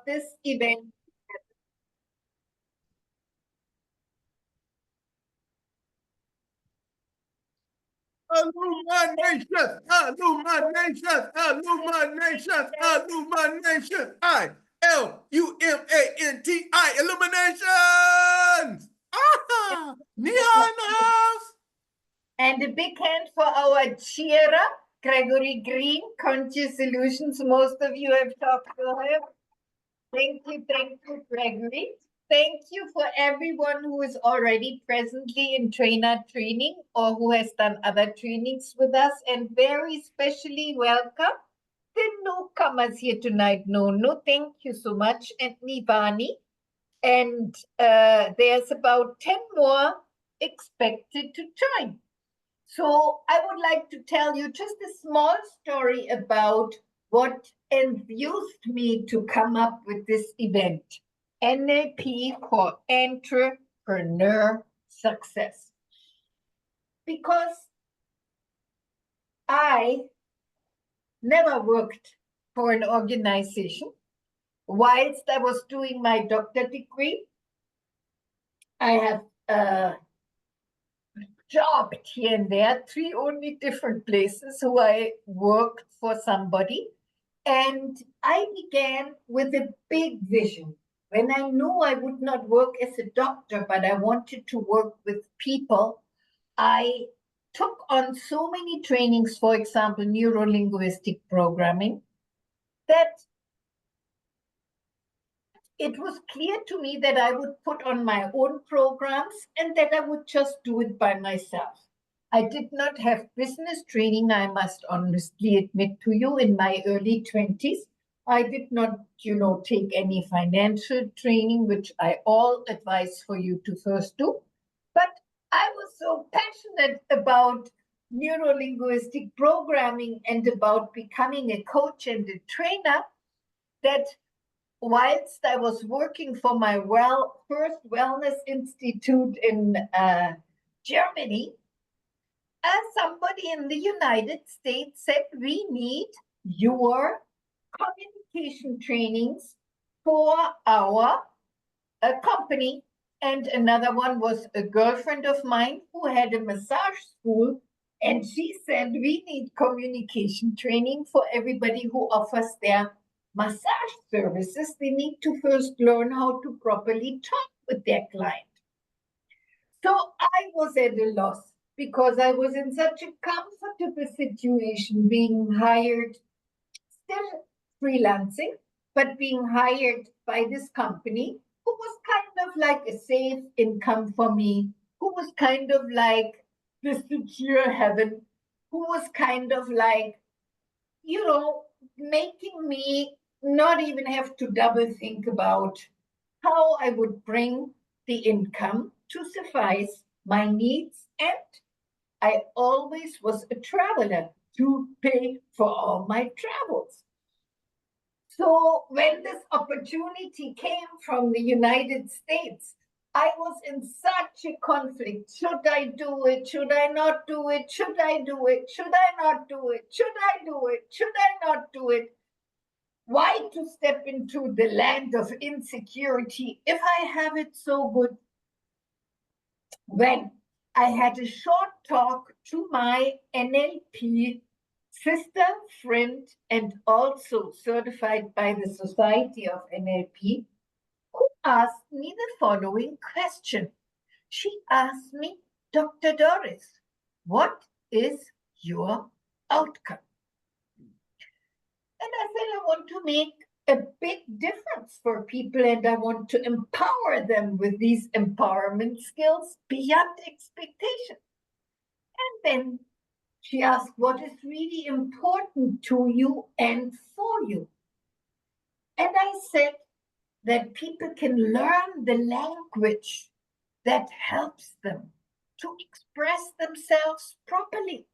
about this event. Illuminations, illuminations, illuminations, illuminations. ILUMANTI, illuminations. Ah, Neha in the house. And a big hand for our cheerer, Gregory Green, Conscious Solutions. Most of you have talked to him. Thank you, Gregory. Thank you for everyone who is already presently in trainer training or who has done other trainings with us. And very specially welcome the newcomers here tonight. No, thank you so much. And Nivani. And there's about 10 more expected to join. So I would like to tell you just a small story about what enthused me to come up with this event, NLP for Entrepreneur Success. Because I never worked for an organization. Whilst I was doing my doctor degree, I have jobbed here and there, 3 only different places who I worked for somebody. And I began with a big vision. When I knew I would not work as a doctor, but I wanted to work with people, I took on so many trainings, for example, Neuro-Linguistic programming, that it was clear to me that I would put on my own programs and that I would just do it by myself. I did not have business training, I must honestly admit to you, in my early 20s. I did not, take any financial training, which I all advise for you to first do. But I was so passionate about neuro-linguistic programming and about becoming a coach and a trainer that whilst I was working for my first wellness institute in Germany, somebody in the United States said, we need your communication trainings for our company. And another one was a girlfriend of mine who had a massage school. And she said, we need communication training for everybody who offers their massage services. They need to first learn how to properly talk with their client. So I was at a loss because I was in such a comfortable situation, being hired, still freelancing, but being hired by this company who was kind of like a safe income for me, who was kind of like the secure heaven, who was kind of like, making me not even have to double think about how I would bring the income to suffice my needs. And I always was a traveler to pay for all my travels. So when this opportunity came from the United States, I was in such a conflict. Should I do it? Should I not do it? Should I do it? Should I not do it? Should I do it? Should I not do it? Why to step into the land of insecurity if I have it so good? When I had a short talk to my NLP sister, friend, and also certified by the Society of NLP, who asked me the following question. She asked me, Dr. Doris, what is your outcome? And I said, I want to make a big difference for people and I want to empower them with these empowerment skills beyond expectation. And then she asked, what is really important to you and for you? And I said that people can learn the language that helps them to express themselves properly,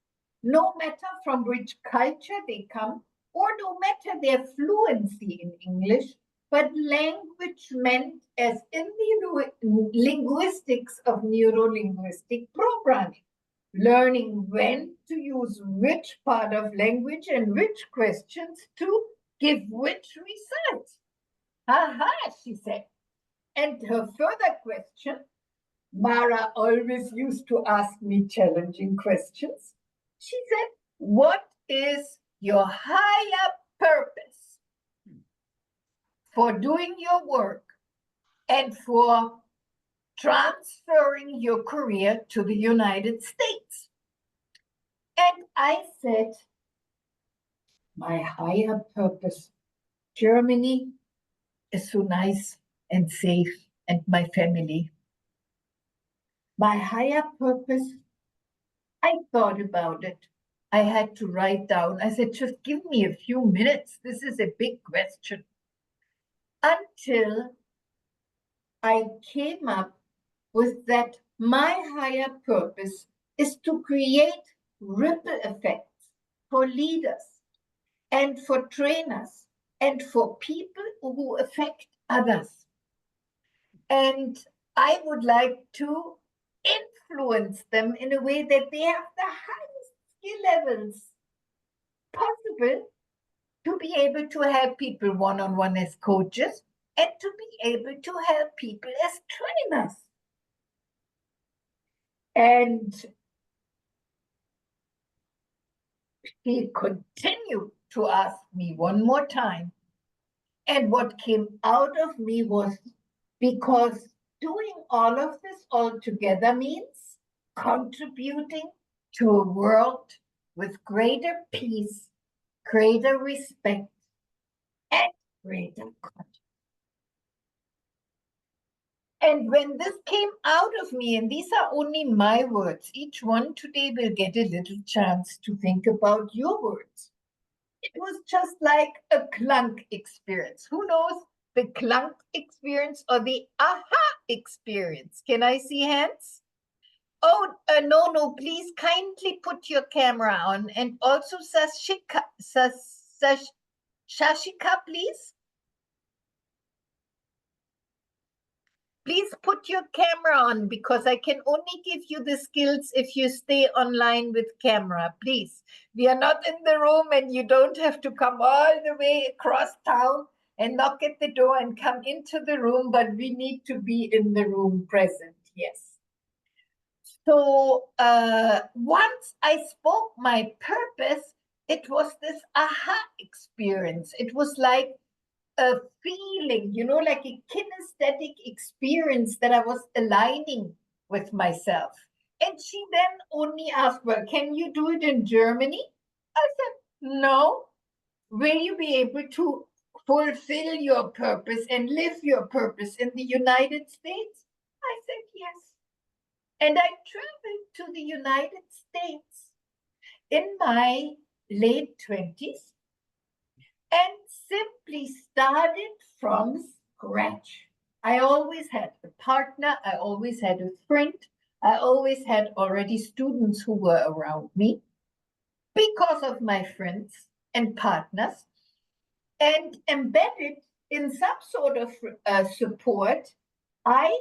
no matter from which culture they come, or no matter their fluency in English, but language meant as in the linguistics of neuro-linguistic programming, learning when to use which part of language and which questions to give which results. Aha, she said. And her further question, Mara always used to ask me challenging questions. She said, what is your higher purpose for doing your work and for transferring your career to the United States? And I said, my higher purpose, Germany is so nice and safe, and my family. My higher purpose, I thought about it. I had to write down. I said, just give me a few minutes. This is a big question. Until I came up with that my higher purpose is to create ripple effects for leaders and for trainers and for people who affect others. And I would like to influence them in a way that they have the highest skill levels possible to be able to help people one-on-one as coaches and to be able to help people as trainers. And she continued to ask me one more time. And what came out of me was, because doing all of this all together means contributing to a world with greater peace, greater respect, and greater confidence. And when this came out of me, and these are only my words, each one today will get a little chance to think about your words. It was just like a clunk experience. Who knows the clunk experience or the aha experience? Can I see hands? Oh, no, please kindly put your camera on. And also Shashika, please. Please put your camera on, because I can only give you the skills if you stay online with camera, please. We are not in the room, and you don't have to come all the way across town and knock at the door and come into the room, but we need to be in the room present, yes. So once I spoke my purpose, it was this aha experience. It was like a feeling, like a kinesthetic experience that I was aligning with myself. And she then only asked, well, can you do it in Germany? I said, no. Will you be able to fulfill your purpose and live your purpose in the United States? I said, yes. And I traveled to the United States in my late 20s. And simply started from scratch. I always had a partner, I always had a friend, I always had already students who were around me because of my friends and partners, and embedded in some sort of support, I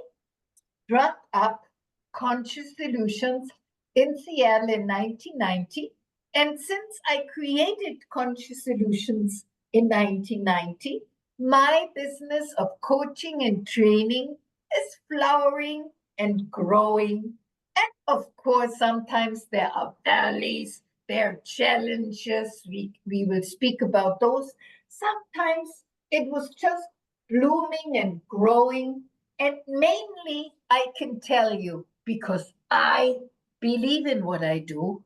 struck up Conscious Solutions in Seattle in 1990. And since I created Conscious Solutions in 1990, my business of coaching and training is flowering and growing. And of course, sometimes there are valleys, there are challenges. We will speak about those. Sometimes it was just blooming and growing. And mainly, I can tell you, because I believe in what I do,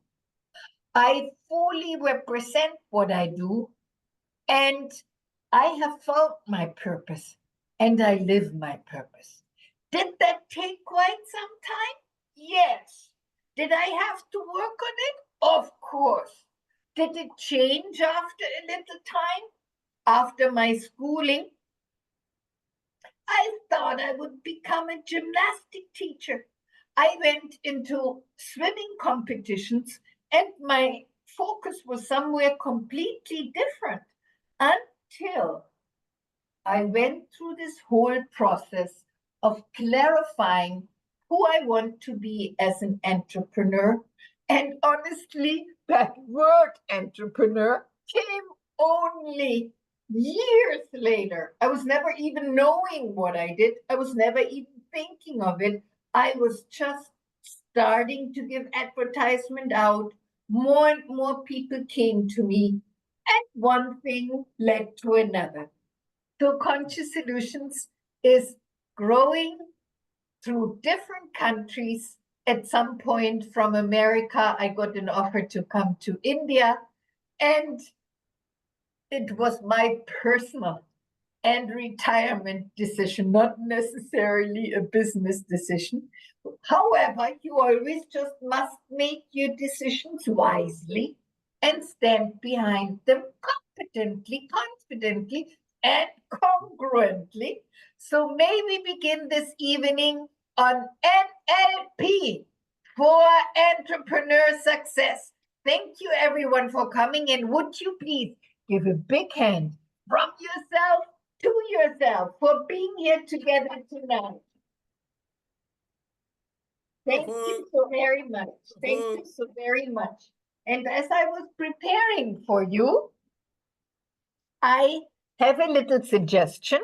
I fully represent what I do, and I have found my purpose, and I live my purpose. Did that take quite some time? Yes. Did I have to work on it? Of course. Did it change after a little time? After my schooling, I thought I would become a gymnastic teacher. I went into swimming competitions, and my focus was somewhere completely different until I went through this whole process of clarifying who I want to be as an entrepreneur. And honestly, that word entrepreneur came only years later, I was never even knowing what I did. I was never even thinking of it. I was just starting to give advertisement out. More and more people came to me, and one thing led to another. So Conscious Solutions is growing through different countries. At some point from America, I got an offer to come to India, and it was my personal and retirement decision, not necessarily a business decision. However, you always just must make your decisions wisely and stand behind them competently, confidently, and congruently. So may we begin this evening on NLP for entrepreneur success. Thank you everyone for coming, and would you please give a big hand from yourself to yourself for being here together tonight. Thank you so very much. Thank you so very much. And as I was preparing for you, I have a little suggestion.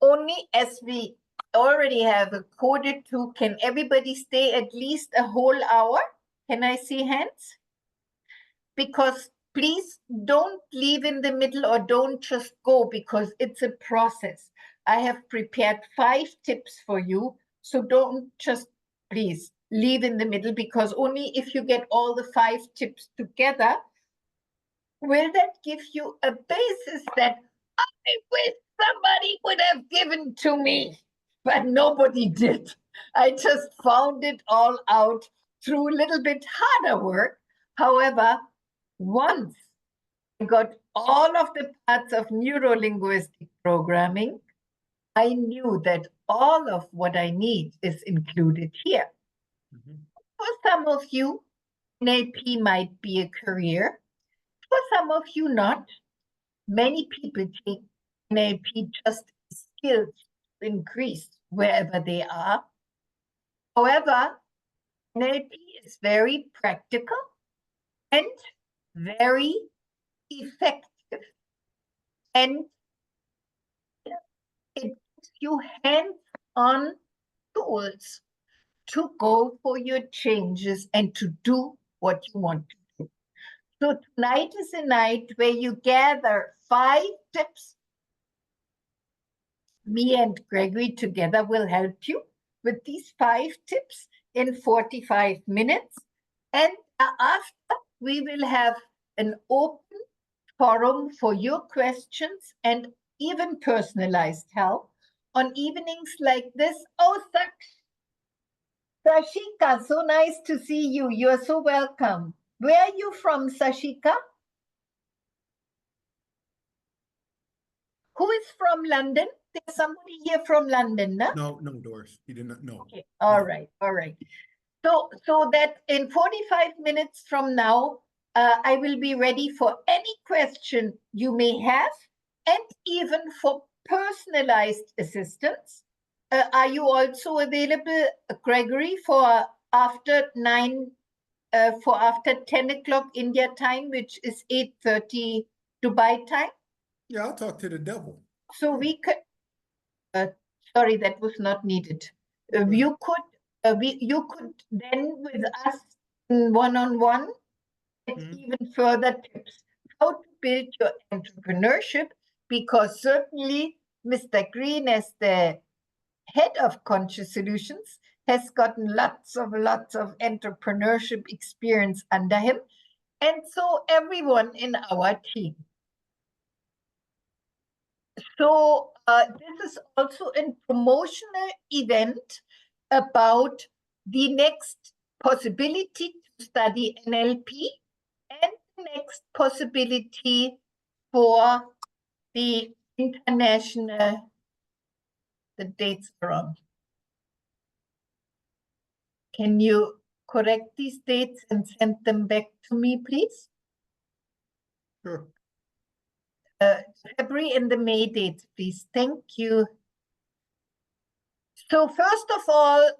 Only as we already have a quarter to, can everybody stay at least a whole hour? Can I see hands? Because please don't leave in the middle or don't just go, because it's a process. I have prepared 5 tips for you. So don't just, please, leave in the middle, because only if you get all the 5 tips together will that give you a basis that I wish somebody would have given to me, but nobody did. I just found it all out through a little bit harder work. However, once I got all of the parts of neuro-linguistic programming, I knew that all of what I need is included here. For some of you, NLP might be a career. For some of you, not. Many people take NLP just skills to increase wherever they are. However, NLP is very practical and very effective, and it gives you hands-on tools to go for your changes and to do what you want to do. So tonight is a night where you gather 5 tips. Me and Gregory together will help you with these 5 tips in 45 minutes. And after, we will have an open forum for your questions and even personalized help on evenings like this. Oh, Sashika, so nice to see you. You're so welcome. Where are you from, Sashika? Who is from London? There's somebody here from London, no? No, Doris. He did not know. Okay. All right. So that in 45 minutes from now, I will be ready for any question you may have, and even for personalized assistance. Are you also available, Gregory, for after 10 o'clock India time, which is 8:30 Dubai time? Yeah, I'll talk to the devil. So we could, sorry, that was not needed. You could then with us in one-on-one get even further tips how to build your entrepreneurship, because certainly Mr. Green, as the head of Conscious Solutions, has gotten lots of entrepreneurship experience under him, and so everyone in our team. So this is also a promotional event about the next possibility to study NLP and the next possibility for the international, the dates are wrong. Can you correct these dates and send them back to me, please? Sure. February and the May dates, please. Thank you. So first of all,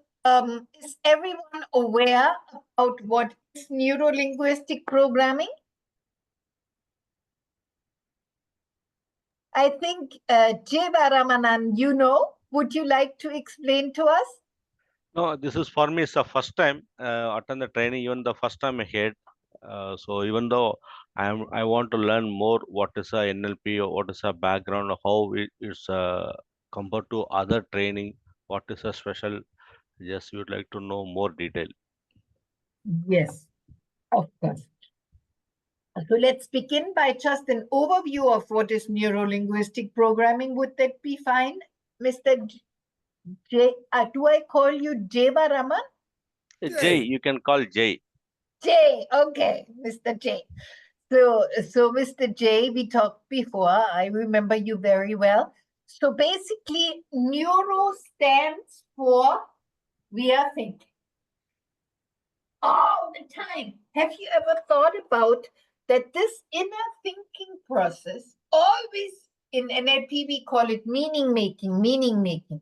is everyone aware about what is neuro-linguistic programming? I think, Jeva Ramanan, would you like to explain to us? No, this is for me. It's the first time attend the training. Even the first time I heard. So even though I want to learn more. What is a NLP? Or what is a background? How it is compared to other training? What is a special? Yes, we would like to know more detail. Yes, of course. So let's begin by just an overview of what is neuro-linguistic programming. Would that be fine, Mr. J? Do I call you Jeva Raman? Jay, you can call Jay. J, okay, Mr. J. So Mr. J, we talked before. I remember you very well. So basically, neuro stands for we are thinking all the time. Have you ever thought about that this inner thinking process always in NLP we call it meaning making,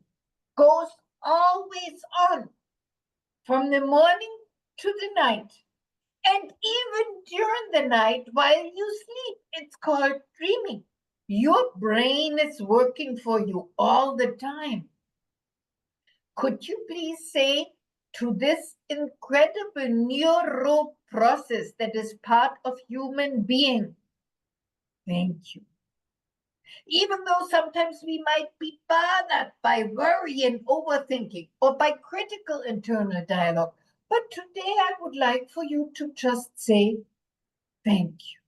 goes always on from the morning to the night. And even during the night while you sleep, it's called dreaming. Your brain is working for you all the time. Could you please say to this incredible neuro process that is part of human being, thank you. Even though sometimes we might be bothered by worry and overthinking or by critical internal dialogue, but today I would like for you to just say thank you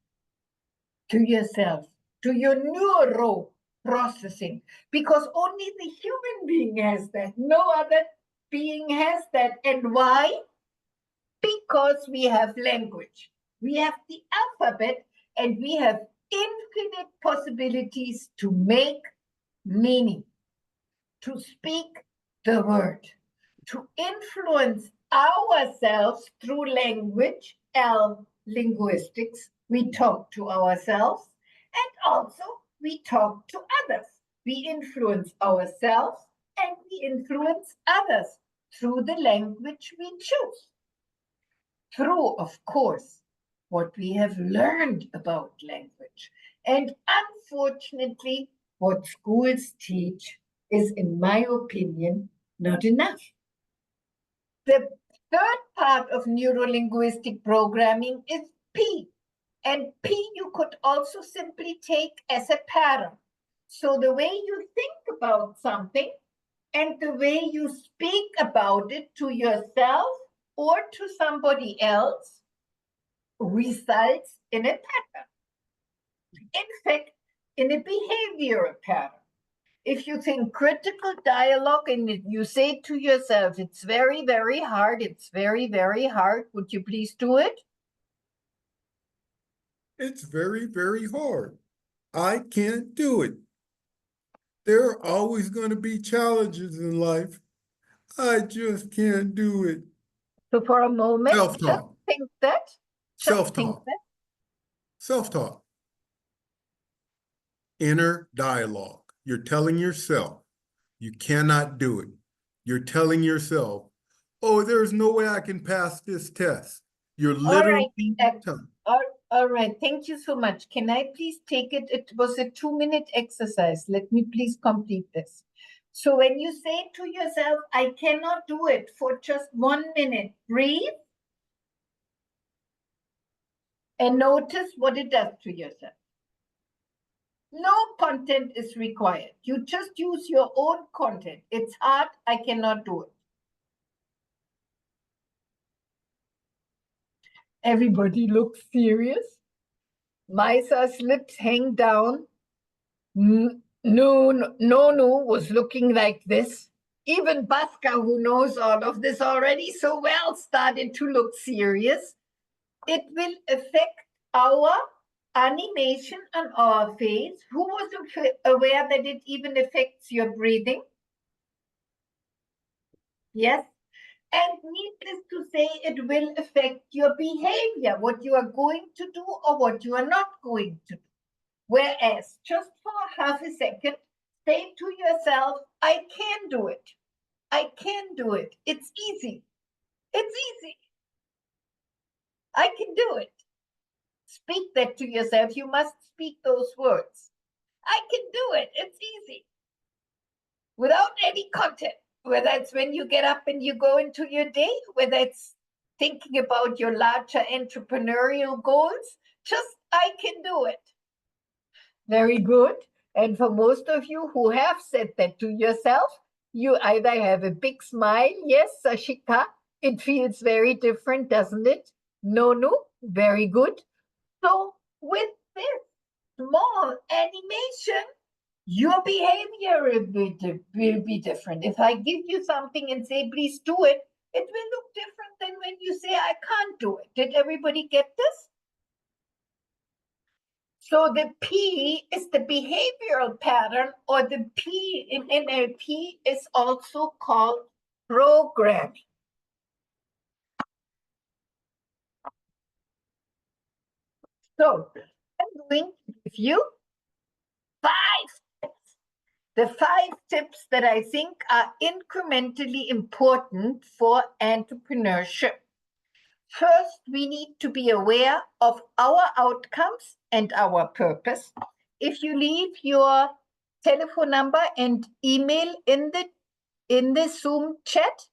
to yourself, to your neuro processing, because only the human being has that. No other being has that. And why? Because we have language. We have the alphabet and we have infinite possibilities to make meaning, to speak the word, to influence ourselves through language, linguistics. We talk to ourselves and also we talk to others. We influence ourselves and we influence others through the language we choose. Through, of course, what we have learned about language. And unfortunately, what schools teach is, in my opinion, not enough. The third part of neuro-linguistic programming is P. And P you could also simply take as a pattern. So the way you think about something and the way you speak about it to yourself or to somebody else results in a pattern. In fact, in a behavioral pattern. If you think critical dialogue and you say to yourself, it's very, very hard, it's very, very hard, would you please do it? It's very, very hard. I can't do it. There are always going to be challenges in life. I just can't do it. So for a moment, just Self-talk. think that. Self-talk. Self-talk. Inner dialogue. You're telling yourself you cannot do it. You're telling yourself, oh, there's no way I can pass this test. You're literally telling. All right, thank you so much. Can I please take it? It was a 2-minute exercise. Let me please complete this. So when you say to yourself, I cannot do it for just 1 minute, breathe and notice what it does to yourself. No content is required. You just use your own content. It's hard, I cannot do it. Everybody looks serious. Maisa's lips hang down. Nonu was looking like this. Even Baska, who knows all of this already so well, started to look serious. It will affect our animation on our face. Who was aware that it even affects your breathing? Yes. And needless to say, it will affect your behavior, what you are going to do or what you are not going to do. Whereas, just for half a second, say to yourself, I can do it. I can do it. It's easy. It's easy. I can do it. Speak that to yourself. You must speak those words. I can do it. It's easy. Without any content, whether it's when you get up and you go into your day, whether it's thinking about your larger entrepreneurial goals, just I can do it. Very good. And for most of you who have said that to yourself, you either have a big smile. Yes, Sashika, it feels very different, doesn't it? No, very good. So with this small animation, your behavior will be different. If I give you something and say, please do it, it will look different than when you say, I can't do it. Did everybody get this? So the P is the behavioral pattern, or the P in NLP is also called programming. So I'm going to give you 5 tips. The 5 tips that I think are incrementally important for entrepreneurship. First, we need to be aware of our outcomes and our purpose. If you leave your telephone number and email in the Zoom chat,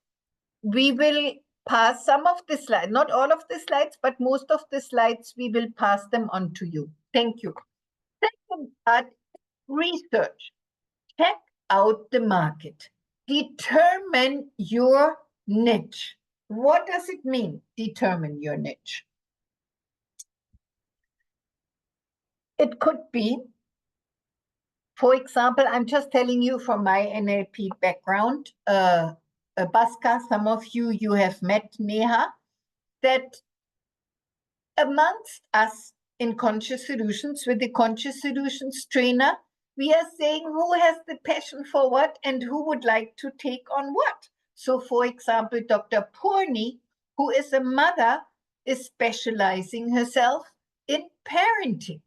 we will pass some of the slides, not all of the slides, but most of the slides, we will pass them on to you. Thank you. Second part, research. Check out the market. Determine your niche. What does it mean, determine your niche? It could be, for example, I'm just telling you from my NLP background, Bhaskar, some of you have met Neha, that amongst us in Conscious Solutions, with the Conscious Solutions trainer, we are saying who has the passion for what and who would like to take on what. So, for example, Dr. Purni, who is a mother, is specializing herself in parenting.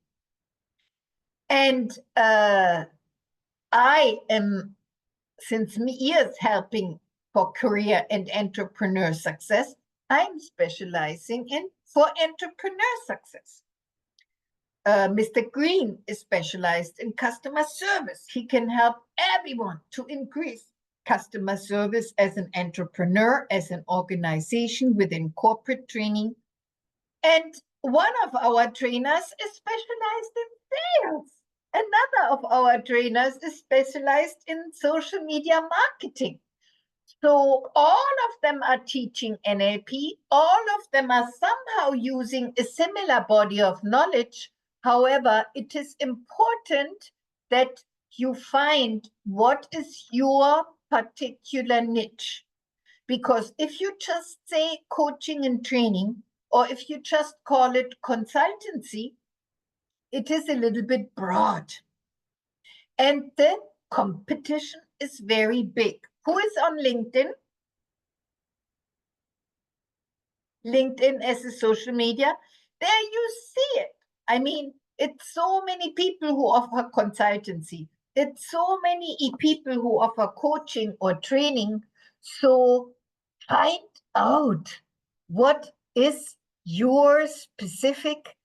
And I am, since years, helping for career and entrepreneur success. I'm specializing for entrepreneur success. Mr. Green is specialized in customer service. He can help everyone to increase customer service as an entrepreneur, as an organization within corporate training. And one of our trainers is specialized in sales. Another of our trainers is specialized in social media marketing. So all of them are teaching NLP. All of them are somehow using a similar body of knowledge. However, it is important that you find what is your particular niche. Because if you just say coaching and training, or if you just call it consultancy, it is a little bit broad. And the competition is very big. Who is on LinkedIn? LinkedIn as a social media. There you see it. I mean, it's so many people who offer consultancy. It's so many people who offer coaching or training. So find out what is your specific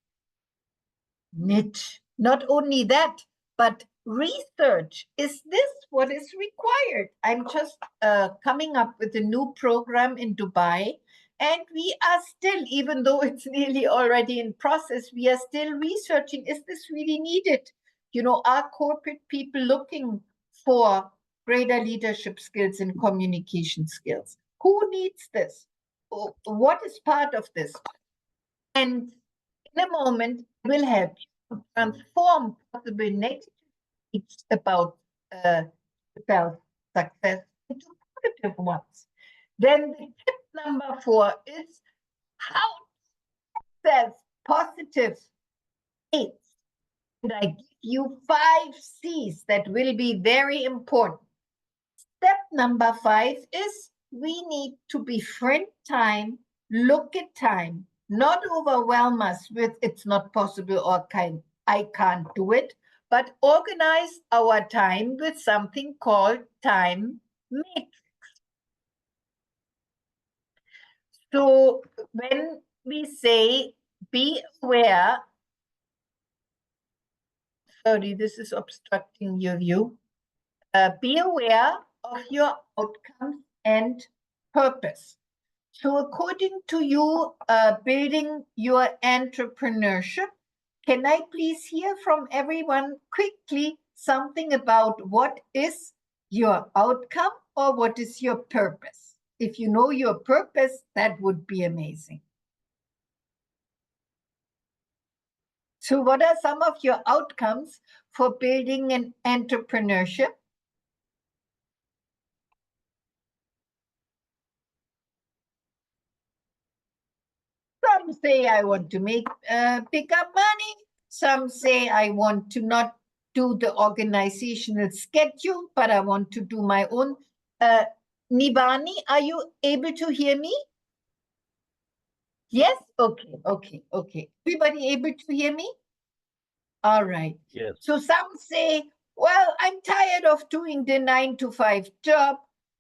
niche. Not only that, but research. Is this what is required? I'm just coming up with a new program in Dubai, and we are still, even though it's nearly already in process, we are still researching, is this really needed? You know, are corporate people looking for greater leadership skills and communication skills? Who needs this? What is part of this? And in a moment, we'll help you transform possible negative beliefs about self-success into positive ones. Then the tip number 4 is how to access positive states. And I give you 5 C's that will be very important. Step number 5 is we need to befriend time, look at time, not overwhelm us with it's not possible or I can't do it, but organize our time with something called time matrix. So when we say be aware, sorry, this is obstructing your view. Be aware of your outcomes and purpose. So according to you, building your entrepreneurship, can I please hear from everyone quickly something about what is your outcome or what is your purpose? If you know your purpose, that would be amazing. So what are some of your outcomes for building an entrepreneurship? Some say I want to make pick up money. Some say I want to not do the organizational schedule, but I want to do my own. Nibani, are you able to hear me? Yes? Okay. Everybody able to hear me? All right. Yes. So some say, well, I'm tired of doing the 9-to-5 job.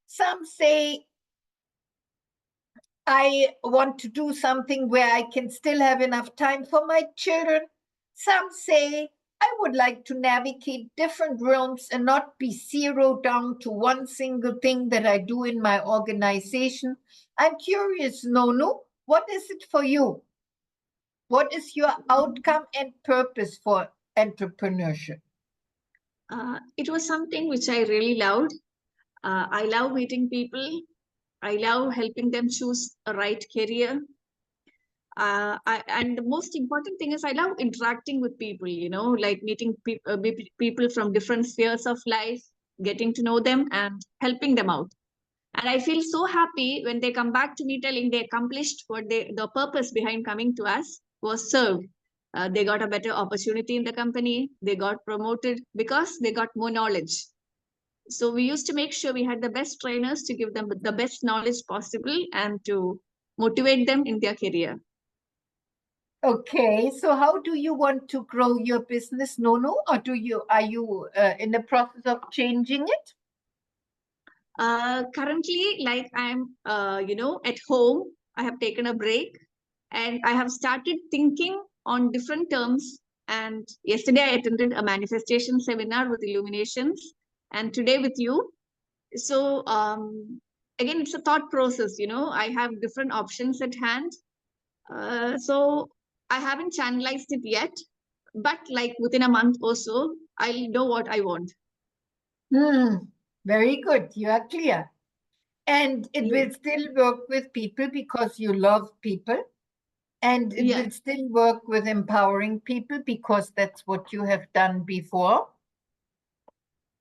Some say, I want to do something where I can still have enough time for my children. Some say, I would like to navigate different realms and not be zeroed down to one single thing that I do in my organization. I'm curious, Nonu, what is it for you? What is your outcome and purpose for entrepreneurship? It was something which I really loved. I love meeting people. I love helping them choose a right career. And the most important thing is I love interacting with people, like meeting people from different spheres of life, getting to know them and helping them out. And I feel so happy when they come back to me telling they accomplished what the purpose behind coming to us was served. They got a better opportunity in the company. They got promoted because they got more knowledge. So we used to make sure we had the best trainers to give them the best knowledge possible and to motivate them in their career. Okay, so how do you want to grow your business, Nono, or are you in the process of changing it? Currently, like I'm, at home, I have taken a break and I have started thinking on different terms. And yesterday I attended a manifestation seminar with Illuminations and today with you. So again, it's a thought process, I have different options at hand. So I haven't channelized it yet, but like within a month or so, I'll know what I want. Very good. You are clear. And it will still work with people because you love people. And it will still work with empowering people because that's what you have done before.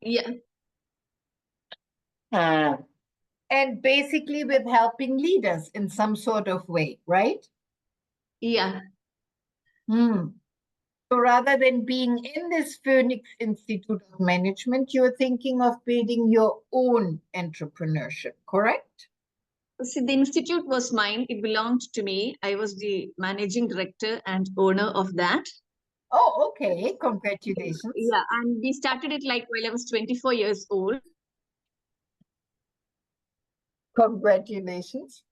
Yeah. And basically with helping leaders in some sort of way, right? Yeah. So rather than being in this Phoenix Institute of Management, you're thinking of building your own entrepreneurship, correct? See, the institute was mine. It belonged to me. I was the managing director and owner of that. Oh, okay. Congratulations. Yeah, and we started it like while I was 24 years old. Congratulations.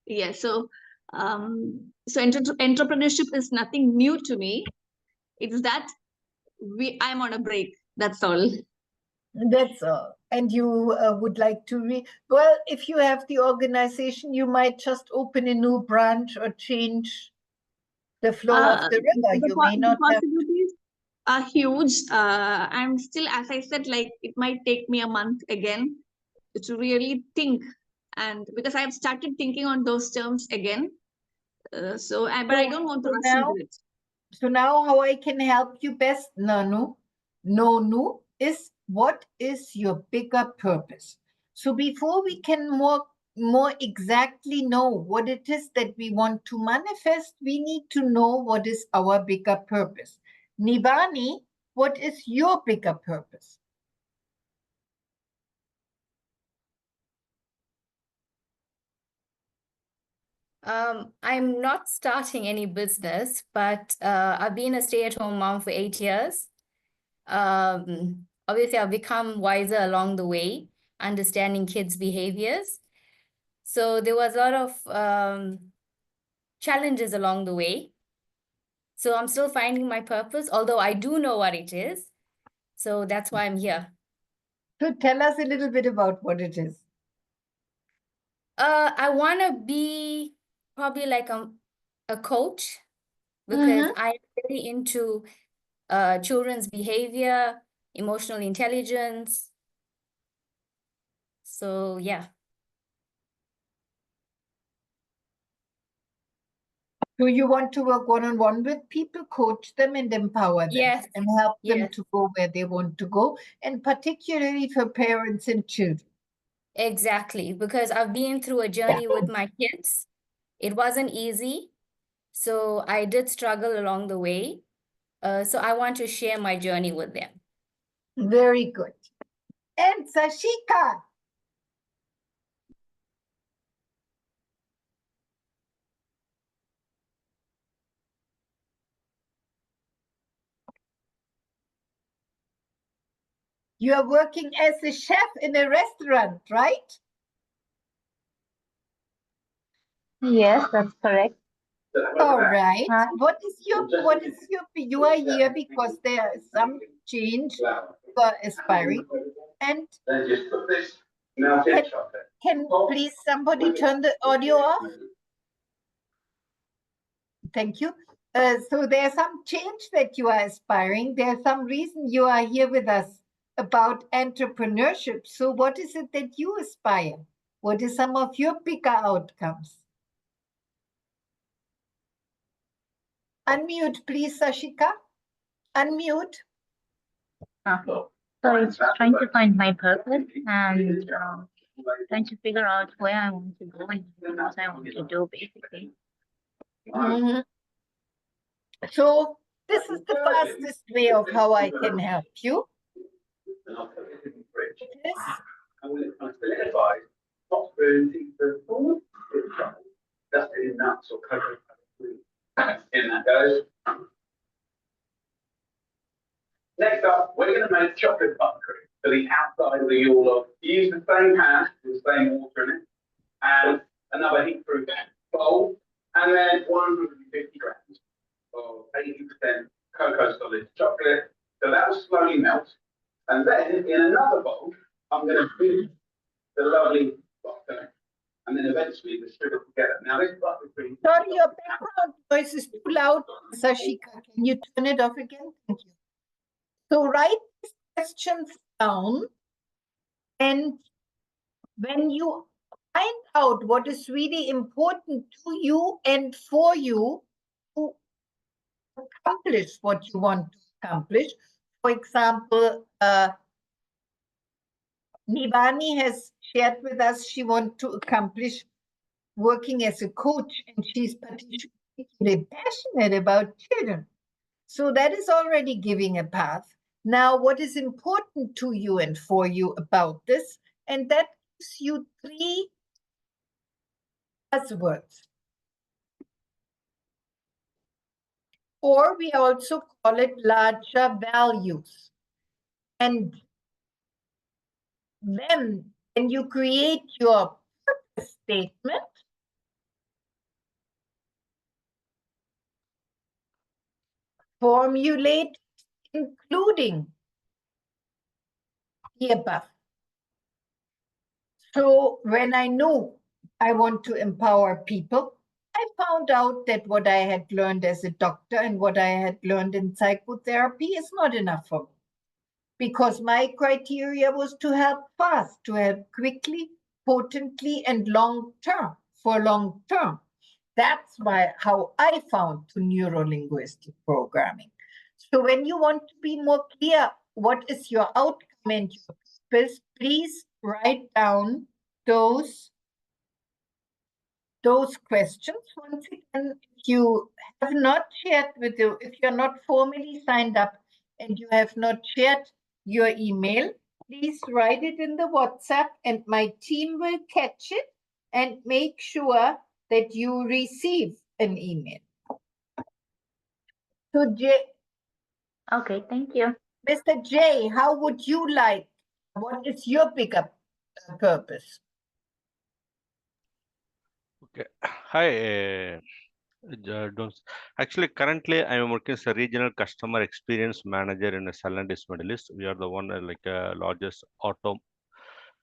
Yeah, so entrepreneurship is nothing new to me. It's that I'm on a break. That's all. That's all. And you would like to well, if you have the organization, you might just open a new branch or change the flow of the river. You may not the possibilities are huge. I'm still, as I said, like it might take me a month again to really think, and because I've started thinking on those terms again. But I don't want to rush into it. So now how I can help you best, Nanu, is what is your bigger purpose? So before we can more exactly know what it is that we want to manifest, we need to know what is our bigger purpose. Nivani, what is your bigger purpose? I'm not starting any business, but I've been a stay-at-home mom for 8 years. Obviously, I've become wiser along the way, understanding kids' behaviors. So there was a lot of challenges along the way. So I'm still finding my purpose, although I do know what it is. So that's why I'm here. So tell us a little bit about what it is. I want to be probably like a coach, because I'm really into children's behavior, emotional intelligence. So yeah. So you want to work one-on-one with people, coach them and empower them, Yes. and help them Yes. to go where they want to go, and particularly for parents and children. Exactly, because I've been through a journey with my kids. It wasn't easy, so I did struggle along the way. So I want to share my journey with them. Very good. And Sashika. You are working as a chef in a restaurant, right? Yes, that's correct. All right. Hi. You are here because there is some change you are aspiring. And can please somebody turn the audio off? Thank you. So there's some change that you are aspiring. There's some reason you are here with us about entrepreneurship. So what is it that you aspire? What is some of your bigger outcomes? Unmute, please, Sashika. Unmute. So it's trying to find my purpose and trying to figure out where I want to go and what I want to do, basically. Mhm. So this is the fastest way of how I can help you. This, Next up, we're going to make chocolate buttercream for the outside of the Yule log. Use the same pan with the same water in it, and another heat-proof bowl, and then 150 grams of 80% cocoa solid chocolate. So that will slowly melt. And then in another bowl, I'm going to beat the lovely butter, and then eventually the sugar together. Now this buttercream. sorry, your background noise is too loud, Sashika. Can you turn it off again? Thank you. So write these questions down, and when you find out what is really important to you and for you to accomplish what you want to accomplish. For example, Nivani has shared with us she wants to accomplish working as a coach, and she's particularly passionate about children. So that is already giving a path. Now, what is important to you and for you about this? And that gives you 3 buzzwords. Or we also call it larger values. And then when you create your purpose statement, formulate including the above. So when I knew I want to empower people, I found out that what I had learned as a doctor and what I had learned in psychotherapy is not enough for me. Because my criteria was to help fast, to help quickly, potently, and long term, for long term. That's how I found to neuro-linguistic programming. So when you want to be more clear, what is your outcome and your purpose, please write down those questions. Once again, if you have not shared with you, if you're not formally signed up and you have not shared your email, please write it in the WhatsApp and my team will catch it and make sure that you receive an email. So Okay, thank you. Mr. J, how would you like, what is your pickup purpose? Okay. Hi. Actually, currently I am working as a regional customer experience manager in a Stellantis Middle East. We are the one like largest auto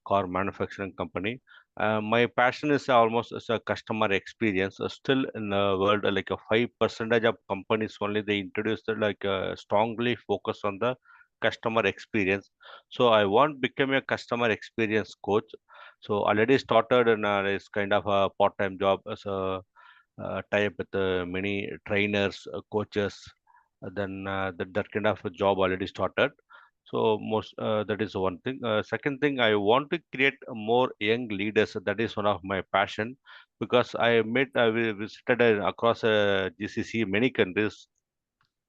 car manufacturing company. My passion is almost as a customer experience. Still in the world, like a 5% of companies only they introduced like strongly focus on the customer experience. So I want become a customer experience coach. So already started in this kind of a part-time job as a tie up with many trainers, coaches. Then that kind of a job already started. So most that is one thing. Second thing, I want to create more young leaders. That is one of my passion because I visited across GCC many countries.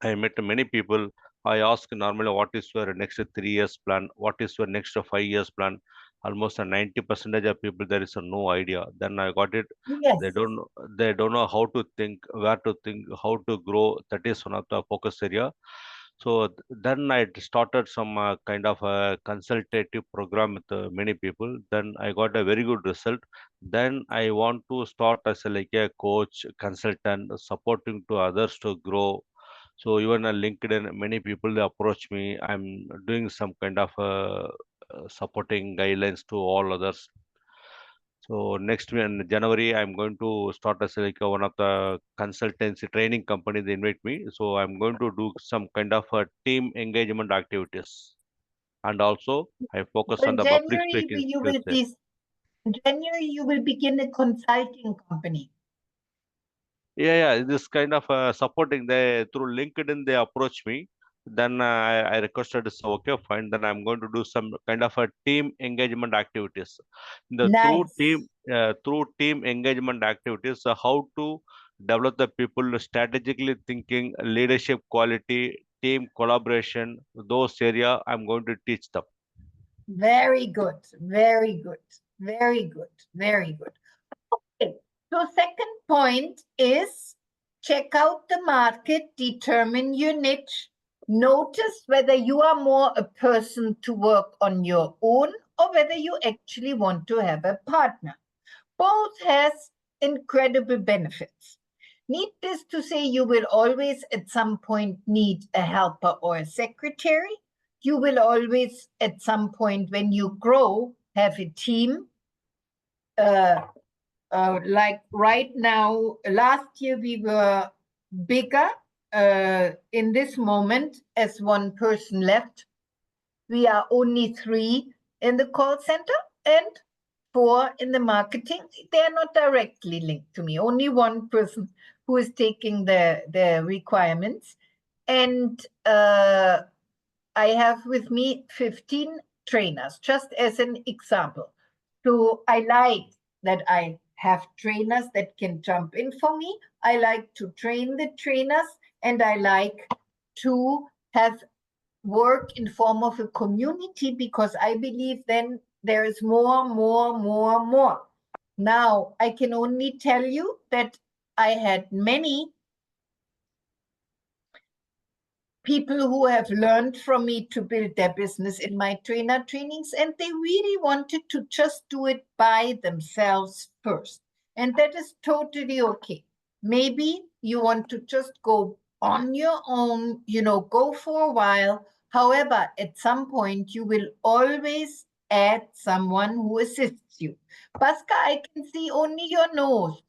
I met many people. I ask normally what is your next 3 years plan, what is your next 5 years plan. Almost a 90% of people there is no idea. Then I got it. Yes. They don't know how to think, where to think, how to grow. That is one of the focus area. So then I started some kind of a consultative program with many people. Then I got a very good result. Then I want to start as like a coach, consultant, supporting to others to grow. So even on LinkedIn, many people they approach me. I'm doing some kind of supporting guidelines to all others. So next in January, I'm going to start as like one of the consultancy training company. They invite me, so I'm going to do some kind of team engagement activities, and also I focus on In the public January, speaking skills there. in January, you will begin a consulting company. Yeah, this kind of supporting they through LinkedIn they approach me. Then I requested, so okay, fine. Then I'm going to do some kind of a team engagement activities. The Nice. through team engagement activities, how to develop the people strategically thinking, leadership quality, team collaboration. Those area I'm going to teach them. Very good. Very good. Very good. Very good. Okay. So second point is check out the market, determine your niche, notice whether you are more a person to work on your own or whether you actually want to have a partner. Both has incredible benefits. Needless to say, you will always at some point need a helper or a secretary. You will always at some point when you grow have a team. Like right now, last year we were bigger. In this moment, as one person left, we are only 3 in the call center and 4 in the marketing. They are not directly linked to me. Only one person who is taking the requirements. And I have with me 15 trainers, just as an example. So I like that I have trainers that can jump in for me. I like to train the trainers, and I like to have work in form of a community because I believe then there is more. Now, I can only tell you that I had many people who have learned from me to build their business in my trainer trainings, and they really wanted to just do it by themselves first. And that is totally okay. Maybe you want to just go on your own, go for a while. However, at some point, you will always add someone who assists you. Pasca, I can see only your nose.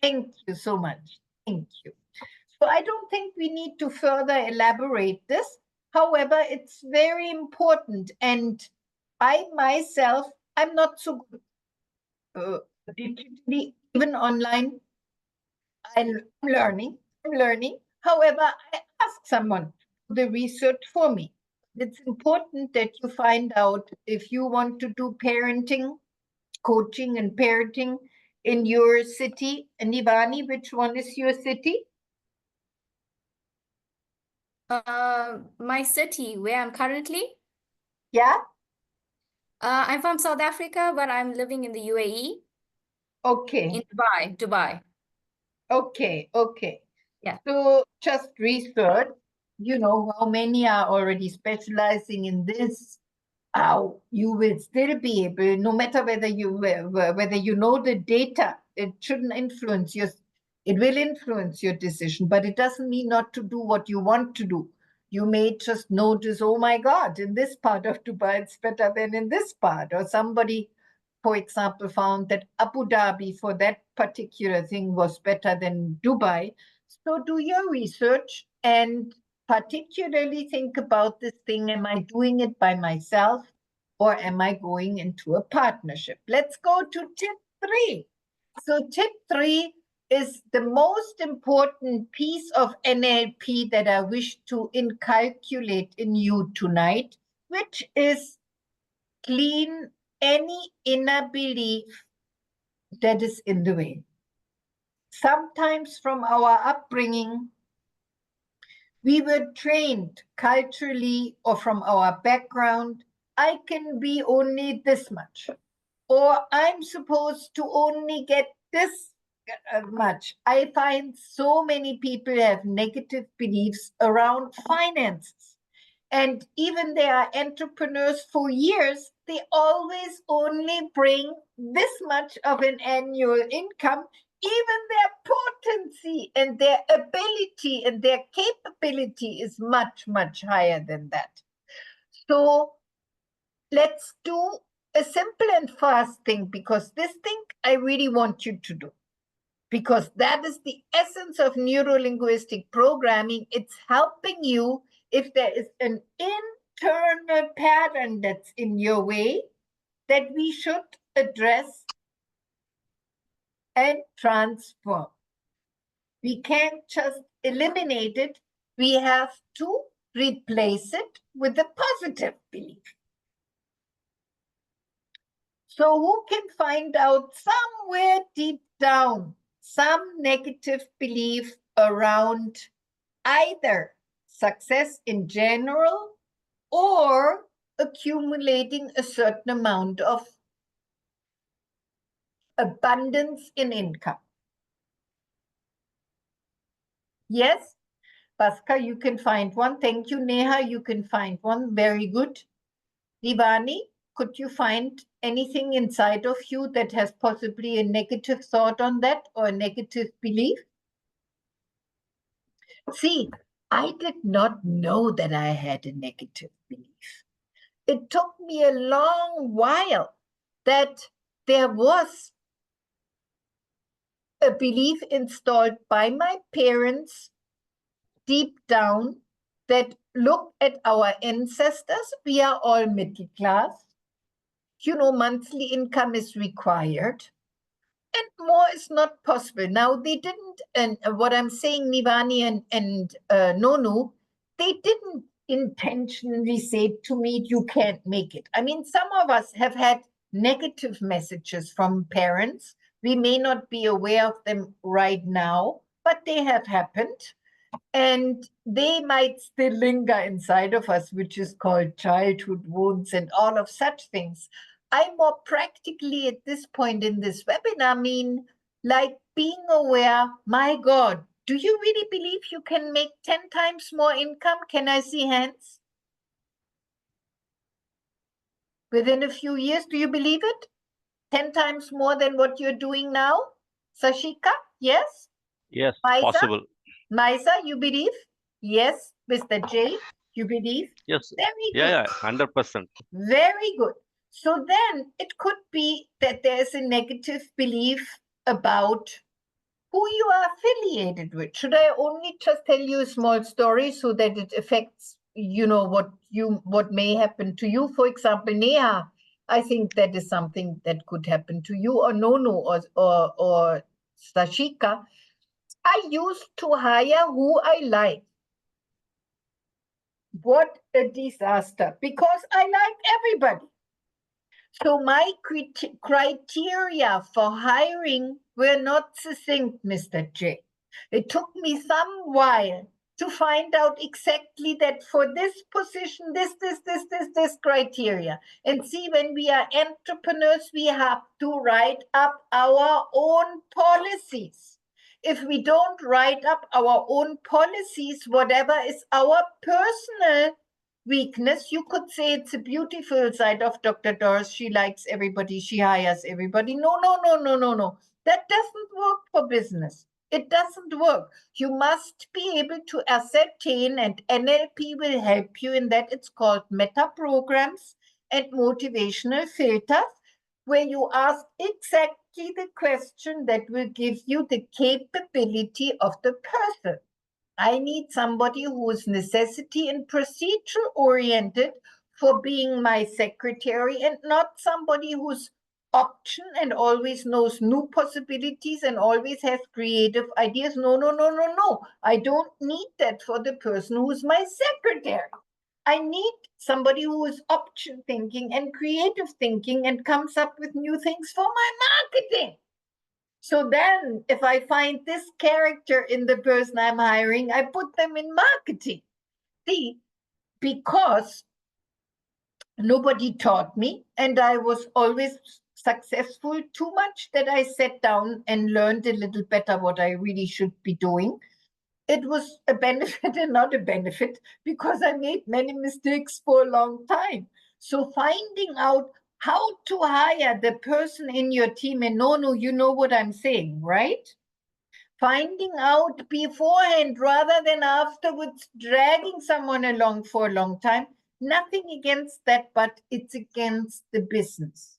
Thank you so much. Thank you. So I don't think we need to further elaborate this. However, it's very important. And I myself, I'm not so good digitally, even online. I'm learning. However, I ask someone to do the research for me. It's important that you find out if you want to do parenting, coaching and parenting in your city. And Ivani, which one is your city? My city, where I'm currently? Yeah. I'm from South Africa, but I'm living in the UAE. Okay. In Dubai. Okay. Yeah. So just research, how many are already specializing in this. You will still be able, no matter whether you know the data, it shouldn't influence It will influence your decision, but it doesn't mean not to do what you want to do. You may just notice, oh my God, in this part of Dubai, it's better than in this part. Or somebody, for example, found that Abu Dhabi for that particular thing was better than Dubai. So do your research and particularly think about this thing. Am I doing it by myself or am I going into a partnership? Let's go to tip 3. So tip 3 is the most important piece of NLP that I wish to inculcate in you tonight, which is clean any inner belief that is in the way. Sometimes from our upbringing, we were trained culturally or from our background, I can be only this much, or I'm supposed to only get this much. I find so many people have negative beliefs around finances. And even they are entrepreneurs for years, they always only bring this much of an annual income. Even their potency and their ability and their capability is much, much higher than that. So let's do a simple and fast thing, because this thing I really want you to do, because that is the essence of neuro-linguistic programming. It's helping you if there is an internal pattern that's in your way that we should address and transform. We can't just eliminate it. We have to replace it with a positive belief. So who can find out somewhere deep down some negative belief around either success in general or accumulating a certain amount of abundance in income? Yes, Bhaskar, you can find one. Thank you, Neha. You can find one. Very good. Divani, could you find anything inside of you that has possibly a negative thought on that or a negative belief? See, I did not know that I had a negative belief. It took me a long while that there was a belief installed by my parents deep down that look at our ancestors. We are all middle class. You know, monthly income is required and more is not possible. Now, they didn't, and what I'm saying, Nivani and Nonu, they didn't intentionally say to me, you can't make it. I mean, some of us have had negative messages from parents. We may not be aware of them right now, but they have happened. And they might still linger inside of us, which is called childhood wounds and all of such things. I more practically at this point in this webinar mean like being aware, my God, do you really believe you can make 10 times more income? Can I see hands? Within a few years, do you believe it? 10 times more than what you're doing now? Sashika, yes? Yes, Maisa? possible. Maisa, you believe? Yes. Mr. J, you believe? Yes. Very good. Yeah, 100%. Very good. So then it could be that there's a negative belief about who you are affiliated with. Should I only just tell you a small story so that it affects, you know, what may happen to you? For example, Neha, I think that is something that could happen to you, or Nonu or Sashika. I used to hire who I like. What a disaster, because I like everybody. So my criteria for hiring were not succinct, Mr. J. It took me some while to find out exactly that for this position, this criteria. And see, when we are entrepreneurs, we have to write up our own policies. If we don't write up our own policies, whatever is our personal weakness, you could say it's a beautiful side of Dr. Doris. She likes everybody, she hires everybody. No. That doesn't work for business. It doesn't work. You must be able to ascertain, and NLP will help you in that. It's called meta programs and motivational filters, where you ask exactly the question that will give you the capability of the person. I need somebody who is necessity and procedural oriented for being my secretary, and not somebody who's option and always knows new possibilities and always has creative ideas. No, no, no, no, no. I don't need that for the person who's my secretary. I need somebody who is option thinking and creative thinking and comes up with new things for my marketing. So then if I find this character in the person I'm hiring, I put them in marketing. See, because nobody taught me, and I was always successful too much that I sat down and learned a little better what I really should be doing. It was a benefit and not a benefit, because I made many mistakes for a long time. So finding out how to hire the person in your team, and no, you know what I'm saying, right? Finding out beforehand rather than afterwards dragging someone along for a long time. Nothing against that, but it's against the business.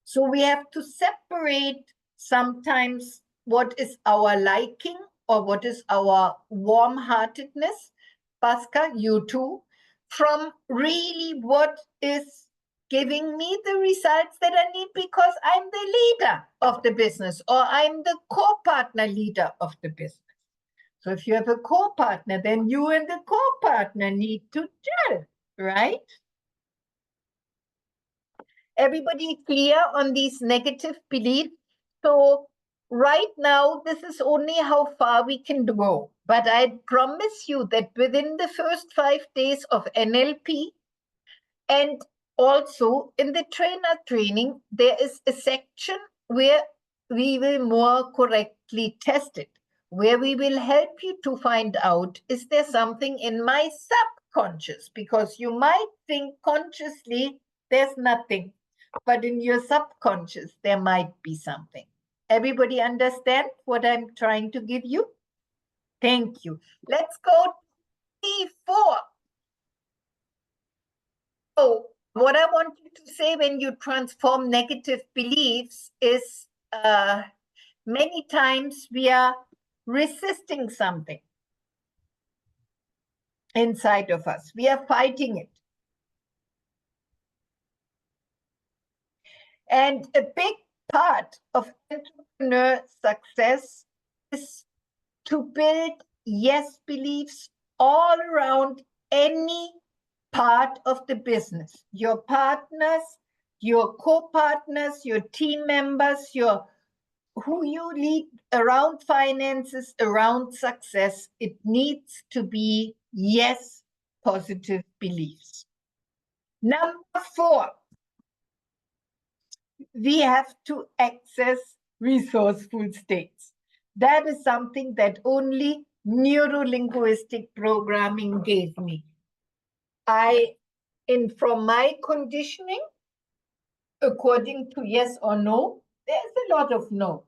So we have to separate sometimes what is our liking or what is our warm-heartedness, Pascal, you too, from really what is giving me the results that I need because I'm the leader of the business, or I'm the co-partner leader of the business. So if you have a co-partner, then you and the co-partner need to gel, right? Everybody clear on these negative beliefs? So right now, this is only how far we can go. But I promise you that within the first 5 days of NLP, and also in the trainer training, there is a section where we will more correctly test it, where we will help you to find out, is there something in my subconscious? Because you might think consciously there's nothing, but in your subconscious, there might be something. Everybody understand what I'm trying to give you? Thank you. Let's go to P4. So what I want you to say when you transform negative beliefs is many times we are resisting something inside of us. We are fighting it. And a big part of entrepreneur success is to build yes beliefs all around any part of the business. Your partners, your co-partners, your team members, who you lead around finances, around success. It needs to be yes positive beliefs. Number 4. We have to access resourceful states. That is something that only neuro-linguistic programming gave me. From my conditioning, according to yes or no, there's a lot of no.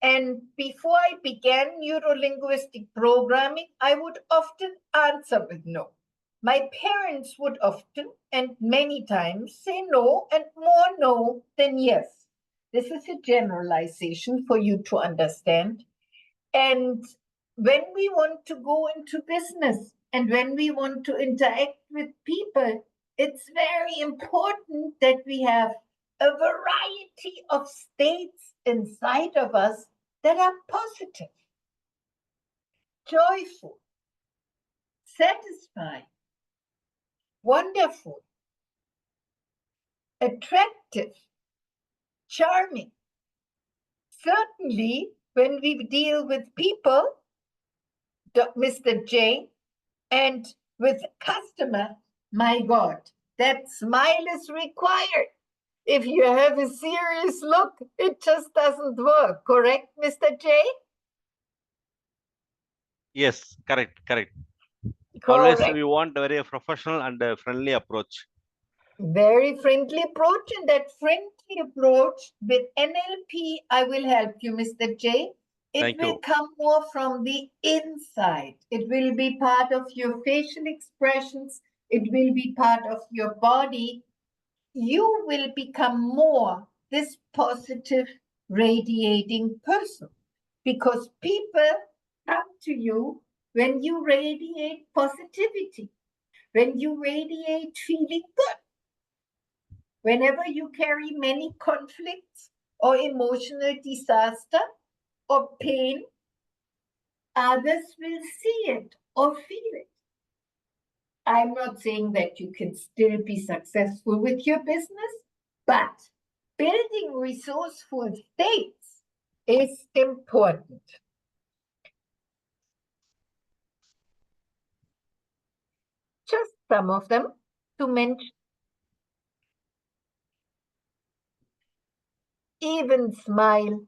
And before I began neuro-linguistic programming, I would often answer with no. My parents would often and many times say no, and more no than yes. This is a generalization for you to understand. And when we want to go into business and when we want to interact with people, it's very important that we have a variety of states inside of us that are positive, joyful, satisfying, wonderful, attractive, charming. Certainly, when we deal with people, Mr. J, and with customer, my God, that smile is required. If you have a serious look, it just doesn't work. Correct, Mr. J? Yes, correct. Correct. Always we want a very professional and friendly approach. Very friendly approach, and that friendly approach with NLP, I will help you, Mr. J. It Thank will you. come more from the inside. It will be part of your facial expressions. It will be part of your body. You will become more this positive, radiating person because people come to you when you radiate positivity, when you radiate feeling good. Whenever you carry many conflicts or emotional disaster or pain, others will see it or feel it. I'm not saying that you can still be successful with your business, but building resourceful states is important. Just some of them to mention. Even smile,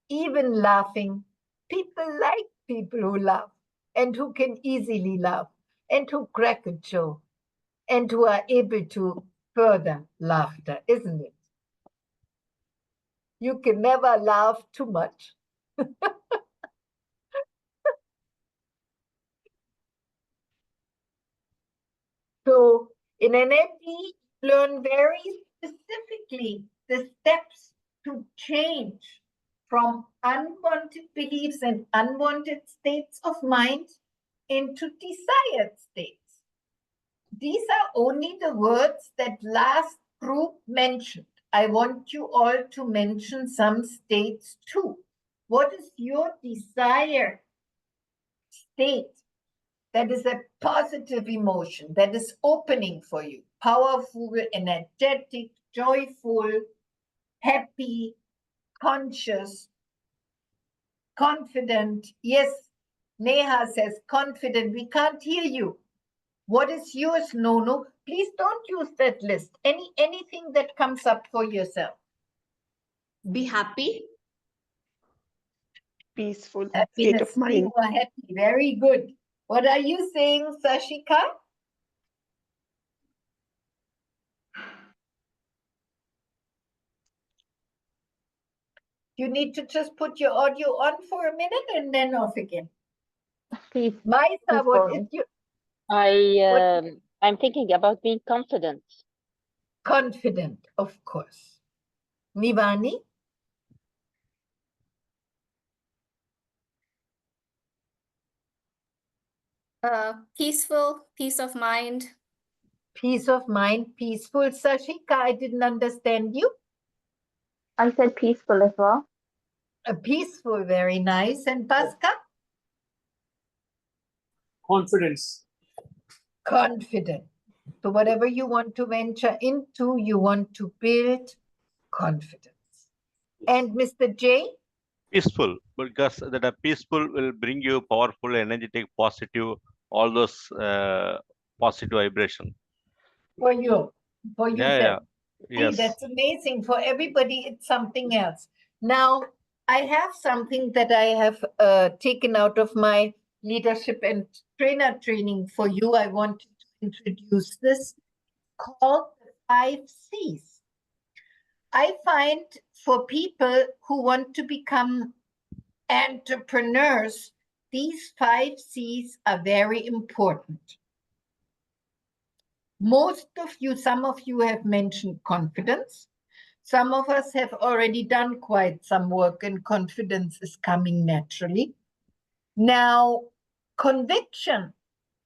even laughing. People like people who laugh and who can easily laugh and who crack a joke and who are able to further laughter, isn't it? You can never laugh too much. So in NLP, learn very specifically the steps to change from unwanted beliefs and unwanted states of mind into desired states. These are only the words that last group mentioned. I want you all to mention some states too. What is your desired state? That is a positive emotion that is opening for you. Powerful, energetic, joyful, happy, conscious, confident. Yes, Neha says confident. We can't hear you. What is yours, Nono? Please don't use that list. Anything that comes up for yourself. Be happy. Peaceful state Happiness, of mind. you are happy. Very good. What are you saying, Sashika? You need to just put your audio on for a minute and then off again. Please, Maisa, what is peaceful. your I'm thinking about being confident. confident, of course. Nivani? Peaceful, peace of mind. Peace of mind, peaceful. Sashika, I didn't understand you. I said peaceful as well. Peaceful, very nice. And Pasca? Confidence. Confident. So whatever you want to venture into, you want to build confidence. And Mr. J? Peaceful, because that a peaceful will bring you powerful, energetic, positive, all those positive vibration. For you, for Yeah, yourself. yeah. See, Yes. that's amazing. For everybody, it's something else. Now, I have something that I have taken out of my leadership and trainer training for you. I want to introduce this called the 5 C's. I find for people who want to become entrepreneurs, these 5 C's are very important. Most of you, some of you have mentioned confidence. Some of us have already done quite some work and confidence is coming naturally. Now, conviction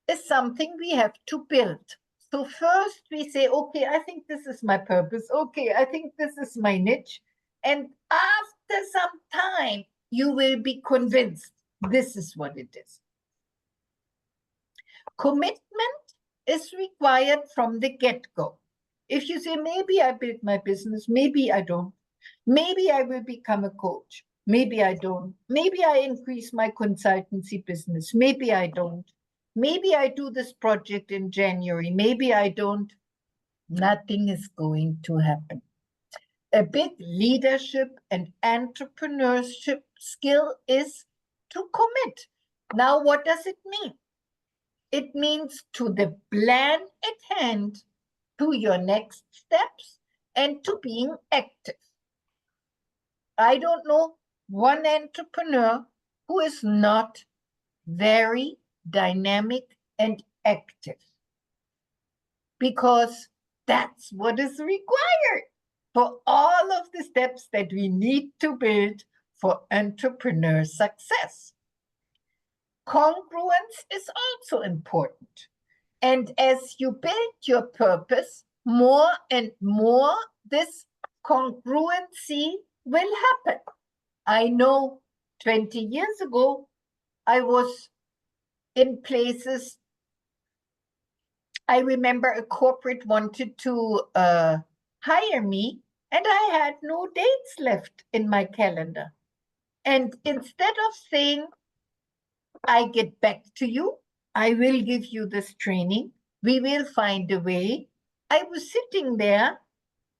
is something we have to build. So first we say, okay, I think this is my purpose. Okay, I think this is my niche. And after some time, you will be convinced this is what it is. Commitment is required from the get-go. If you say, maybe I build my business, maybe I don't. Maybe I will become a coach. Maybe I don't. Maybe I increase my consultancy business. Maybe I don't. Maybe I do this project in January. Maybe I don't. Nothing is going to happen. A big leadership and entrepreneurship skill is to commit. Now, what does it mean? It means to the plan at hand, to your next steps, and to being active. I don't know one entrepreneur who is not very dynamic and active, because that's what is required for all of the steps that we need to build for entrepreneur success. Congruence is also important. And as you build your purpose, more and more this congruency will happen. I know 20 years ago, I was in places. I remember a corporate wanted to hire me, and I had no dates left in my calendar. And instead of saying, I get back to you, I will give you this training, we will find a way, I was sitting there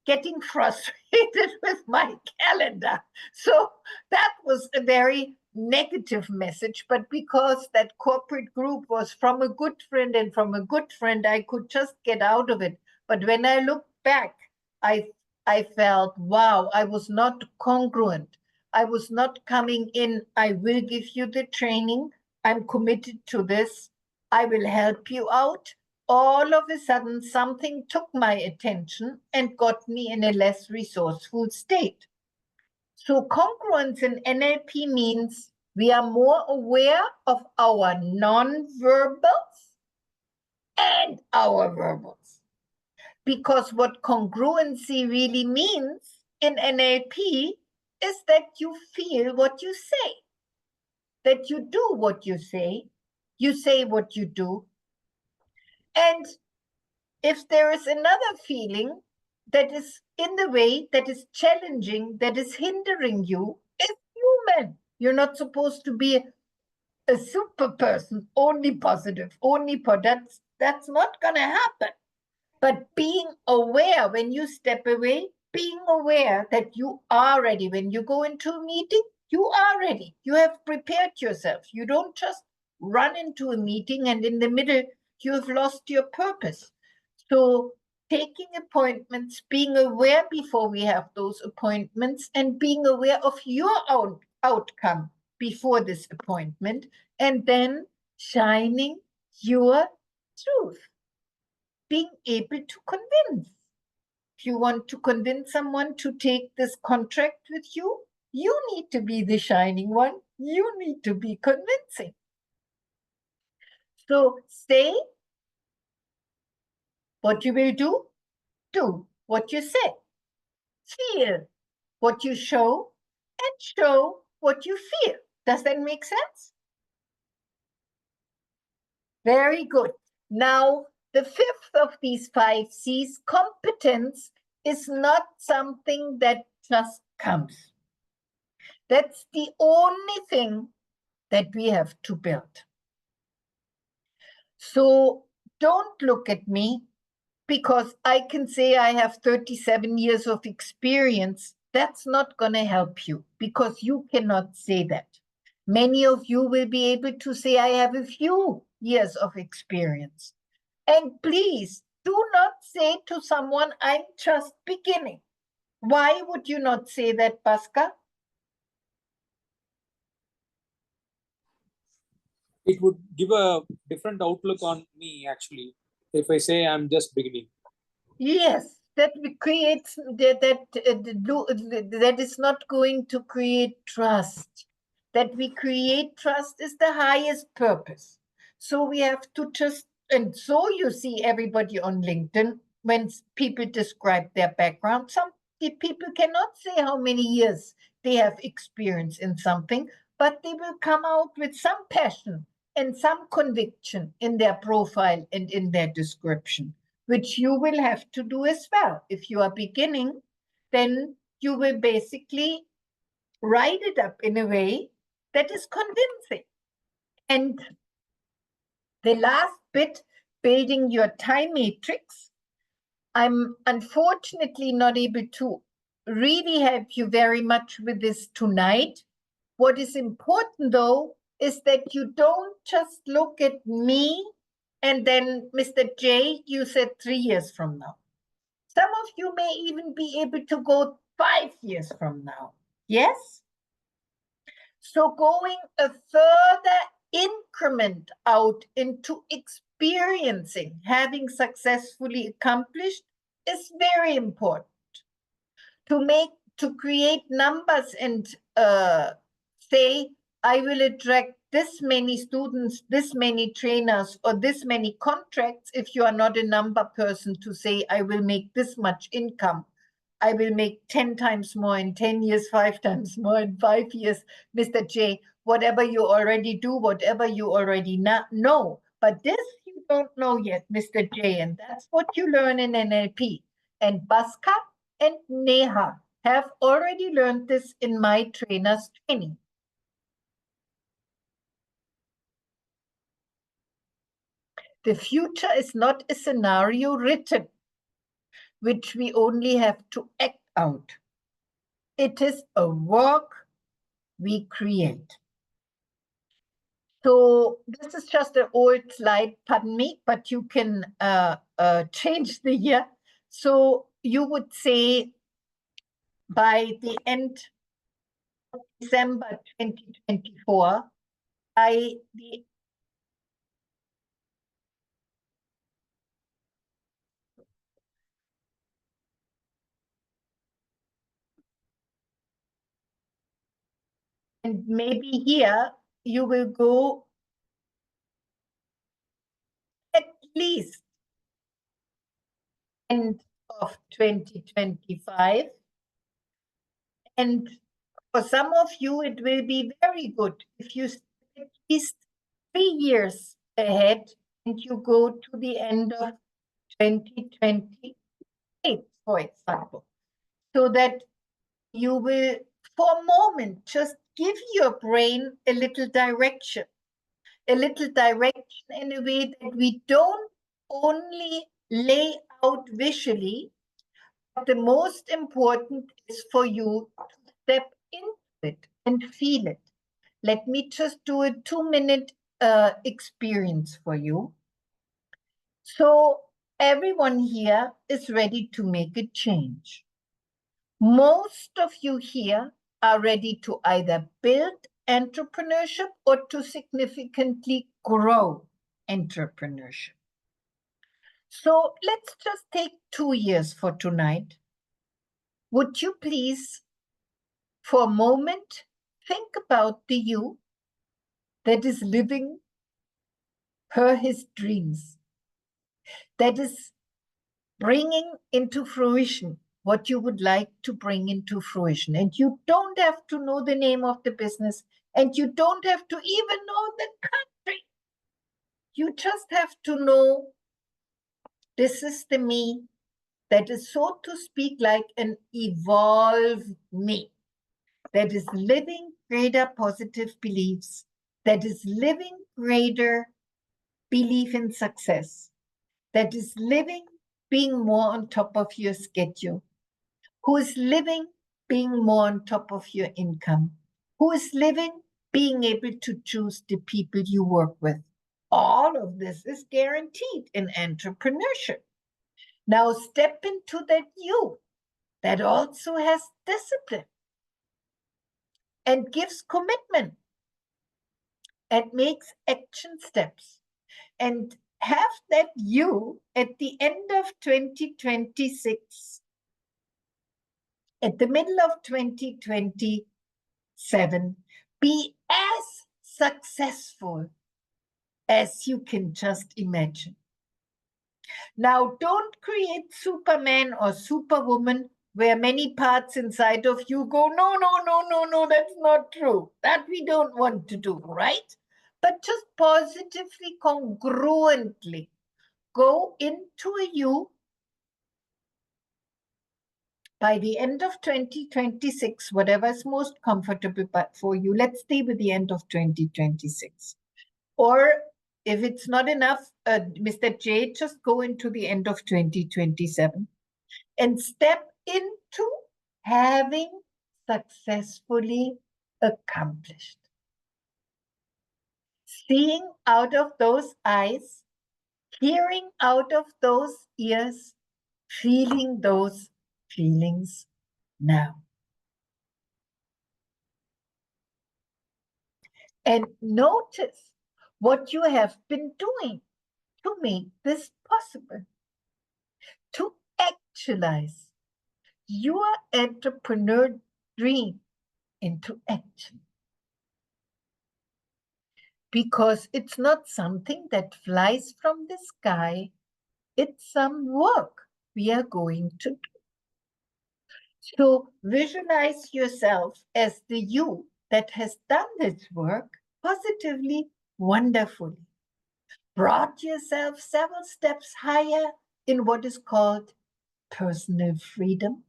getting frustrated with my calendar. So that was a very negative message, but because that corporate group was from a good friend and from a good friend, I could just get out of it. But when I look back, I felt, wow, I was not congruent. I was not coming in, I will give you the training, I'm committed to this, I will help you out. All of a sudden, something took my attention and got me in a less resourceful state. So congruence in NLP means we are more aware of our non-verbals and our verbals. Because what congruency really means in NLP is that you feel what you say, that you do what you say what you do. And if there is another feeling that is in the way, that is challenging, that is hindering you, it's human. You're not supposed to be a super person, only positive, only that's not going to happen. But being aware when you step away, being aware that you are ready. When you go into a meeting, you are ready. You have prepared yourself. You don't just run into a meeting and in the middle, you have lost your purpose. So taking appointments, being aware before we have those appointments, and being aware of your own outcome before this appointment, and then shining your truth, being able to convince. If you want to convince someone to take this contract with you, you need to be the shining one. You need to be convincing. So say what you will do what you say. Feel what you show, and show what you feel. Does that make sense? Very good. Now, the fifth of these 5 C's, competence, is not something that just comes. That's the only thing that we have to build. So don't look at me because I can say I have 37 years of experience. That's not going to help you because you cannot say that. Many of you will be able to say, I have a few years of experience. And please do not say to someone, I'm just beginning. Why would you not say that, Bhaskar? It would give a different outlook on me, actually, if I say I'm just beginning. Yes, that creates that is not going to create trust. That we create trust is the highest purpose. So we have to just, and so you see everybody on LinkedIn, when people describe their background, some people cannot say how many years they have experience in something, but they will come out with some passion and some conviction in their profile and in their description, which you will have to do as well. If you are beginning, then you will basically write it up in a way that is convincing. And the last bit, building your time matrix, I'm unfortunately not able to really help you very much with this tonight. What is important, though, is that you don't just look at me and then, Mr. J, you said 3 years from now. Some of you may even be able to go 5 years from now. Yes? So going a further increment out into experiencing having successfully accomplished is very important. To create numbers and say, I will attract this many students, this many trainers, or this many contracts, if you are not a number person to say, I will make this much income, I will make 10 times more in 10 years, 5 times more in 5 years, Mr. J, whatever you already do, whatever you already know. But this you don't know yet, Mr. J, and that's what you learn in NLP. And Bhaskar and Neha have already learned this in my trainer's training. The future is not a scenario written, which we only have to act out. It is a work we create. So this is just an old slide, pardon me, but you can change the year. So you would say by the end of December 2024, and maybe here you will go at least end of 2025. And for some of you, it will be very good if you stay at least 3 years ahead and you go to the end of 2028, for example, so that you will, for a moment, just give your brain a little direction in a way that we don't only lay out visually, but the most important is for you to step into it and feel it. Let me just do a 2-minute experience for you. So everyone here is ready to make a change. Most of you here are ready to either build entrepreneurship or to significantly grow entrepreneurship. So let's just take 2 years for tonight. Would you please, for a moment, think about the you that is living his dreams, that is bringing into fruition what you would like to bring into fruition. And you don't have to know the name of the business, and you don't have to even know the country. You just have to know this is the me that is, so to speak, like an evolved me, that is living greater positive beliefs, that is living greater belief in success, that is living being more on top of your schedule, who is living being more on top of your income, who is living being able to choose the people you work with. All of this is guaranteed in entrepreneurship. Now step into that you that also has discipline and gives commitment and makes action steps, and have that you at the end of 2026, at the middle of 2027, be as successful as you can just imagine. Now, don't create Superman or Superwoman where many parts inside of you go, no, no, no, no, no, that's not true. That we don't want to do, right? But just positively, congruently go into a you by the end of 2026, whatever is most comfortable but for you. Let's stay with the end of 2026. Or if it's not enough, Mr. J, just go into the end of 2027 and step into having successfully accomplished. Seeing out of those eyes, hearing out of those ears, feeling those feelings now. and notice what you have been doing to make this possible, to actualize your entrepreneur dream into action. Because it's not something that flies from the sky, it's some work we are going to do. So visualize yourself as the you that has done this work positively, wonderfully. Brought yourself several steps higher in what is called personal freedom,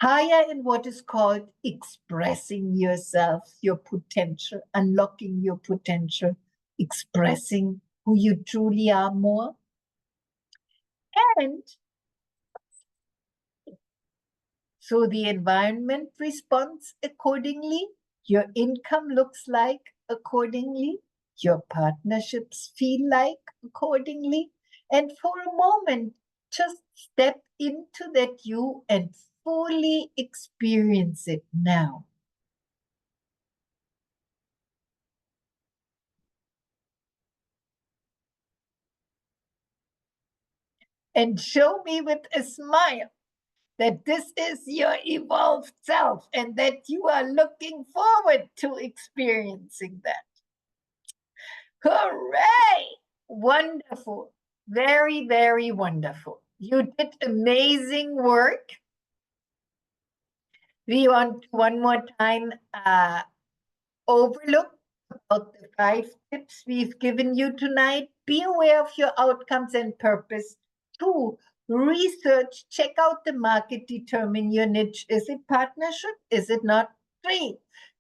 higher in what is called expressing yourself, your potential, unlocking your potential, expressing who you truly are more. And so the environment responds accordingly, your income looks like accordingly, your partnerships feel like accordingly. And for a moment, just step into that you and fully experience it now. And show me with a smile that this is your evolved self and that you are looking forward to experiencing that. Hooray! Wonderful. Very, very wonderful. You did amazing work. We want one more time overlook about the 5 tips we've given you tonight. Be aware of your outcomes and purpose. 2, research, check out the market, determine your niche. Is it partnership? Is it not? 3,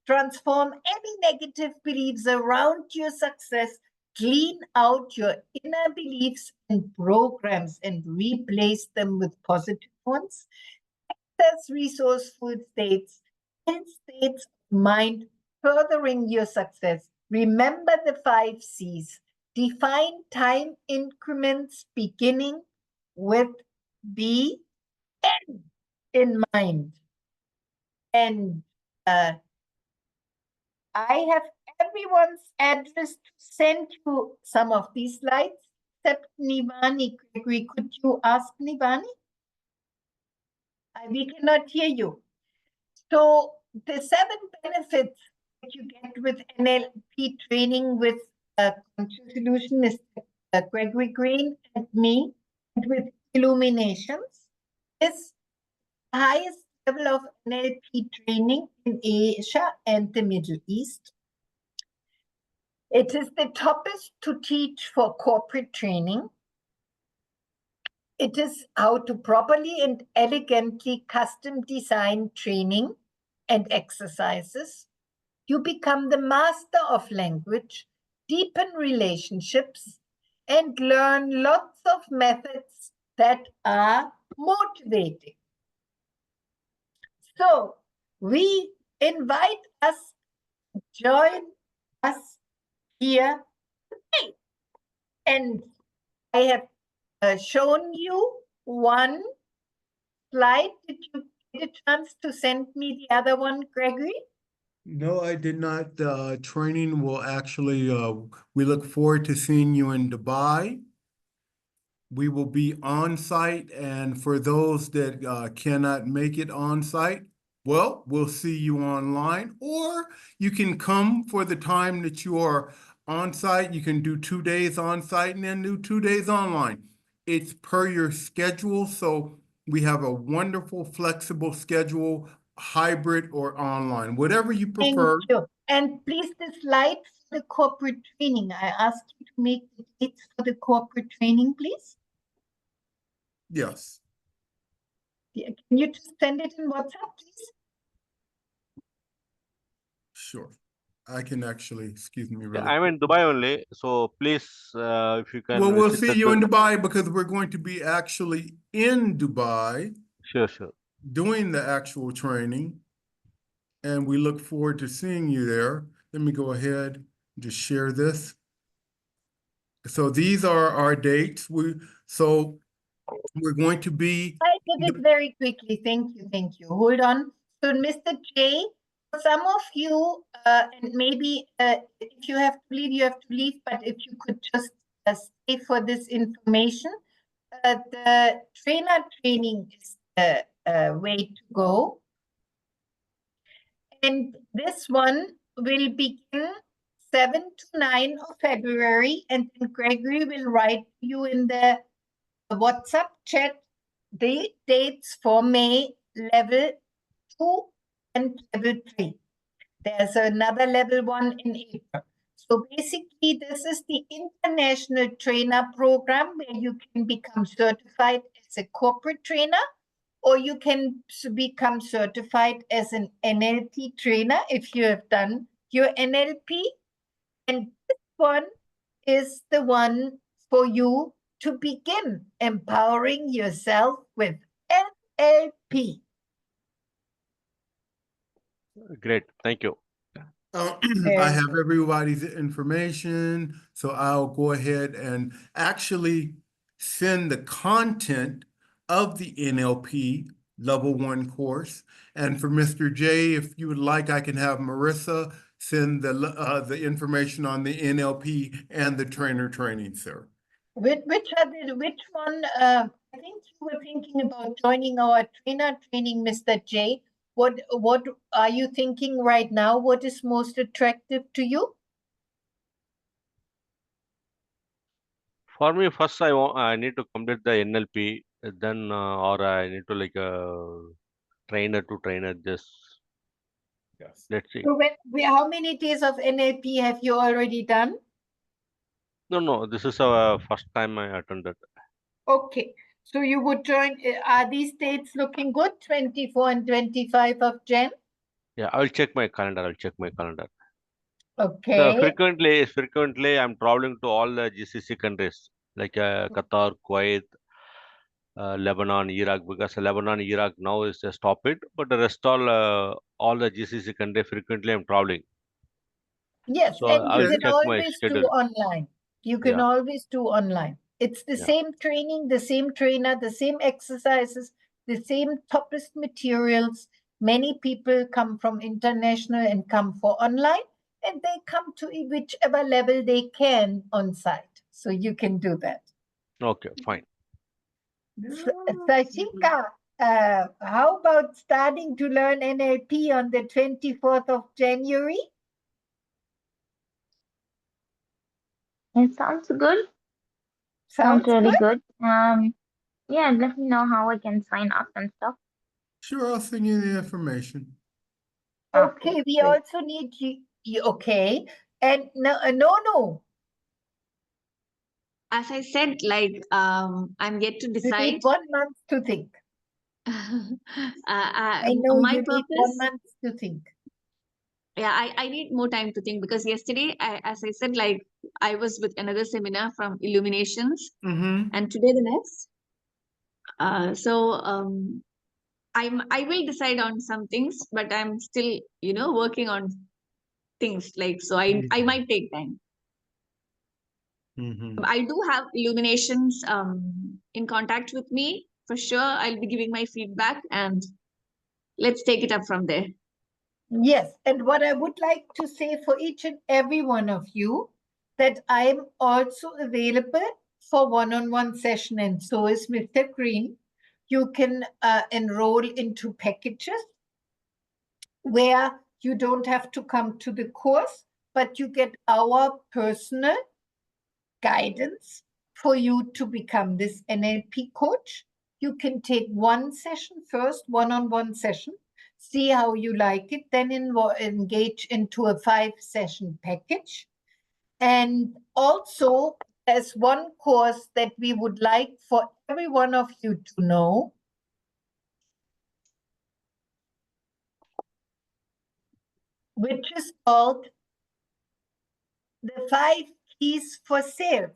transform any negative beliefs around your success. Clean out your inner beliefs and programs and replace them with positive ones. Access resourceful states and states of mind furthering your success. Remember the 5 C's. Define time increments beginning with the end in mind. And I have everyone's address to send you some of these slides, except Nivani. Gregory, could you ask Nivani? We cannot hear you. So the 7 benefits that you get with NLP training with Conscious Solution is Gregory Green and me, and with Illuminations, is the highest level of NLP training in Asia and the Middle East. It is the toughest to teach for corporate training. It is how to properly and elegantly custom design training and exercises. You become the master of language, deepen relationships, and learn lots of methods that are motivating. So we invite us to join us here today. And I have shown you one slide. Did you get a chance to send me the other one, Gregory? No, I did not. Training will actually, we look forward to seeing you in Dubai. We will be on site, and for those that cannot make it on site, well, we'll see you online, or you can come for the time that you are on site. You can do 2 days on site and then do 2 days online. It's per your schedule, so we have a wonderful, flexible schedule, hybrid or online, whatever you prefer. Thank you. And please, the slides for the corporate training. I asked you to make the dates for the corporate training, please. Yes. Yeah, can you just send it in WhatsApp, please? Sure. I can actually, excuse me, Yeah, really I'm in Dubai only, so please, if you can Well, we'll visit see you in Dubai because we're going to be actually in Dubai Sure, sure. doing the actual training. And we look forward to seeing you there. Let me go ahead and just share this. So these are our dates. So we're going to be. I did it very quickly. Thank you. Thank you. Hold on. So Mr. J, for some of you, and maybe if you have to leave, you have to leave, but if you could just stay for this information, the trainer training is the way to go. And this one will begin 7 to 9 of February, and then Gregory will write you in the WhatsApp chat the dates for May level 2 and level 3. There's another level 1 in April. So basically, this is the international trainer program where you can become certified as a corporate trainer, or you can become certified as an NLP trainer if you have done your NLP. And this one is the one for you to begin empowering yourself with NLP. Great. Thank you. I have everybody's information, so I'll go ahead and actually send the content of the NLP Level 1 course. And for Mr. J, if you would like, I can have Marissa send the information on the NLP and the trainer training, sir. Which one? I think you were thinking about joining our trainer training, Mr. J. What are you thinking right now? What is most attractive to you? For me, first I need to complete the NLP, then or I need to like trainer to trainer. Just Yes. let's see. So how many days of NLP have you already done? No, this is our first time I attended. Okay, so you would join. Are these dates looking good? 24 and 25 of Jan? Yeah, I'll check my calendar. Okay. So frequently, I'm traveling to all the GCC countries like Qatar, Kuwait, Lebanon, Iraq, because Lebanon, Iraq now is just stopped it, but the rest all the GCC countries frequently I'm traveling. Yes, So and you I'll can check my always do schedule. online. You can Yeah. always do online. It's the Yeah. same training, the same trainer, the same exercises, the same toppest materials. Many people come from international and come for online, and they come to whichever level they can on site. So you can do that. Okay, fine. Sashika, how about starting to learn NLP on the 24th of January? It sounds good. Sounds really good? Yeah, let me know how I can sign up and stuff. Sure, I'll send you the information. Okay, we great. also need you. Okay, and no. As I said, like I'm yet to You decide. need 1 month to think. I know My you need 1 purpose. month to think. Yeah, I need more time to think because yesterday, as I said, like I was with another seminar from Illuminations, and today the next. I will decide on some things, but I'm still, working on things like, so I might take time. I do have Illuminations in contact with me. For sure, I'll be giving my feedback and let's take it up from there. Yes, and what I would like to say for each and every one of you, that I am also available for one-on-one session, and so is Mr. Green. You can enroll into packages where you don't have to come to the course, but you get our personal guidance for you to become this NLP coach. You can take one session first, one-on-one session, see how you like it, then engage into a 5-session package. And also, there's one course that we would like for every one of you to know, which is called the 5 Keys for Sales.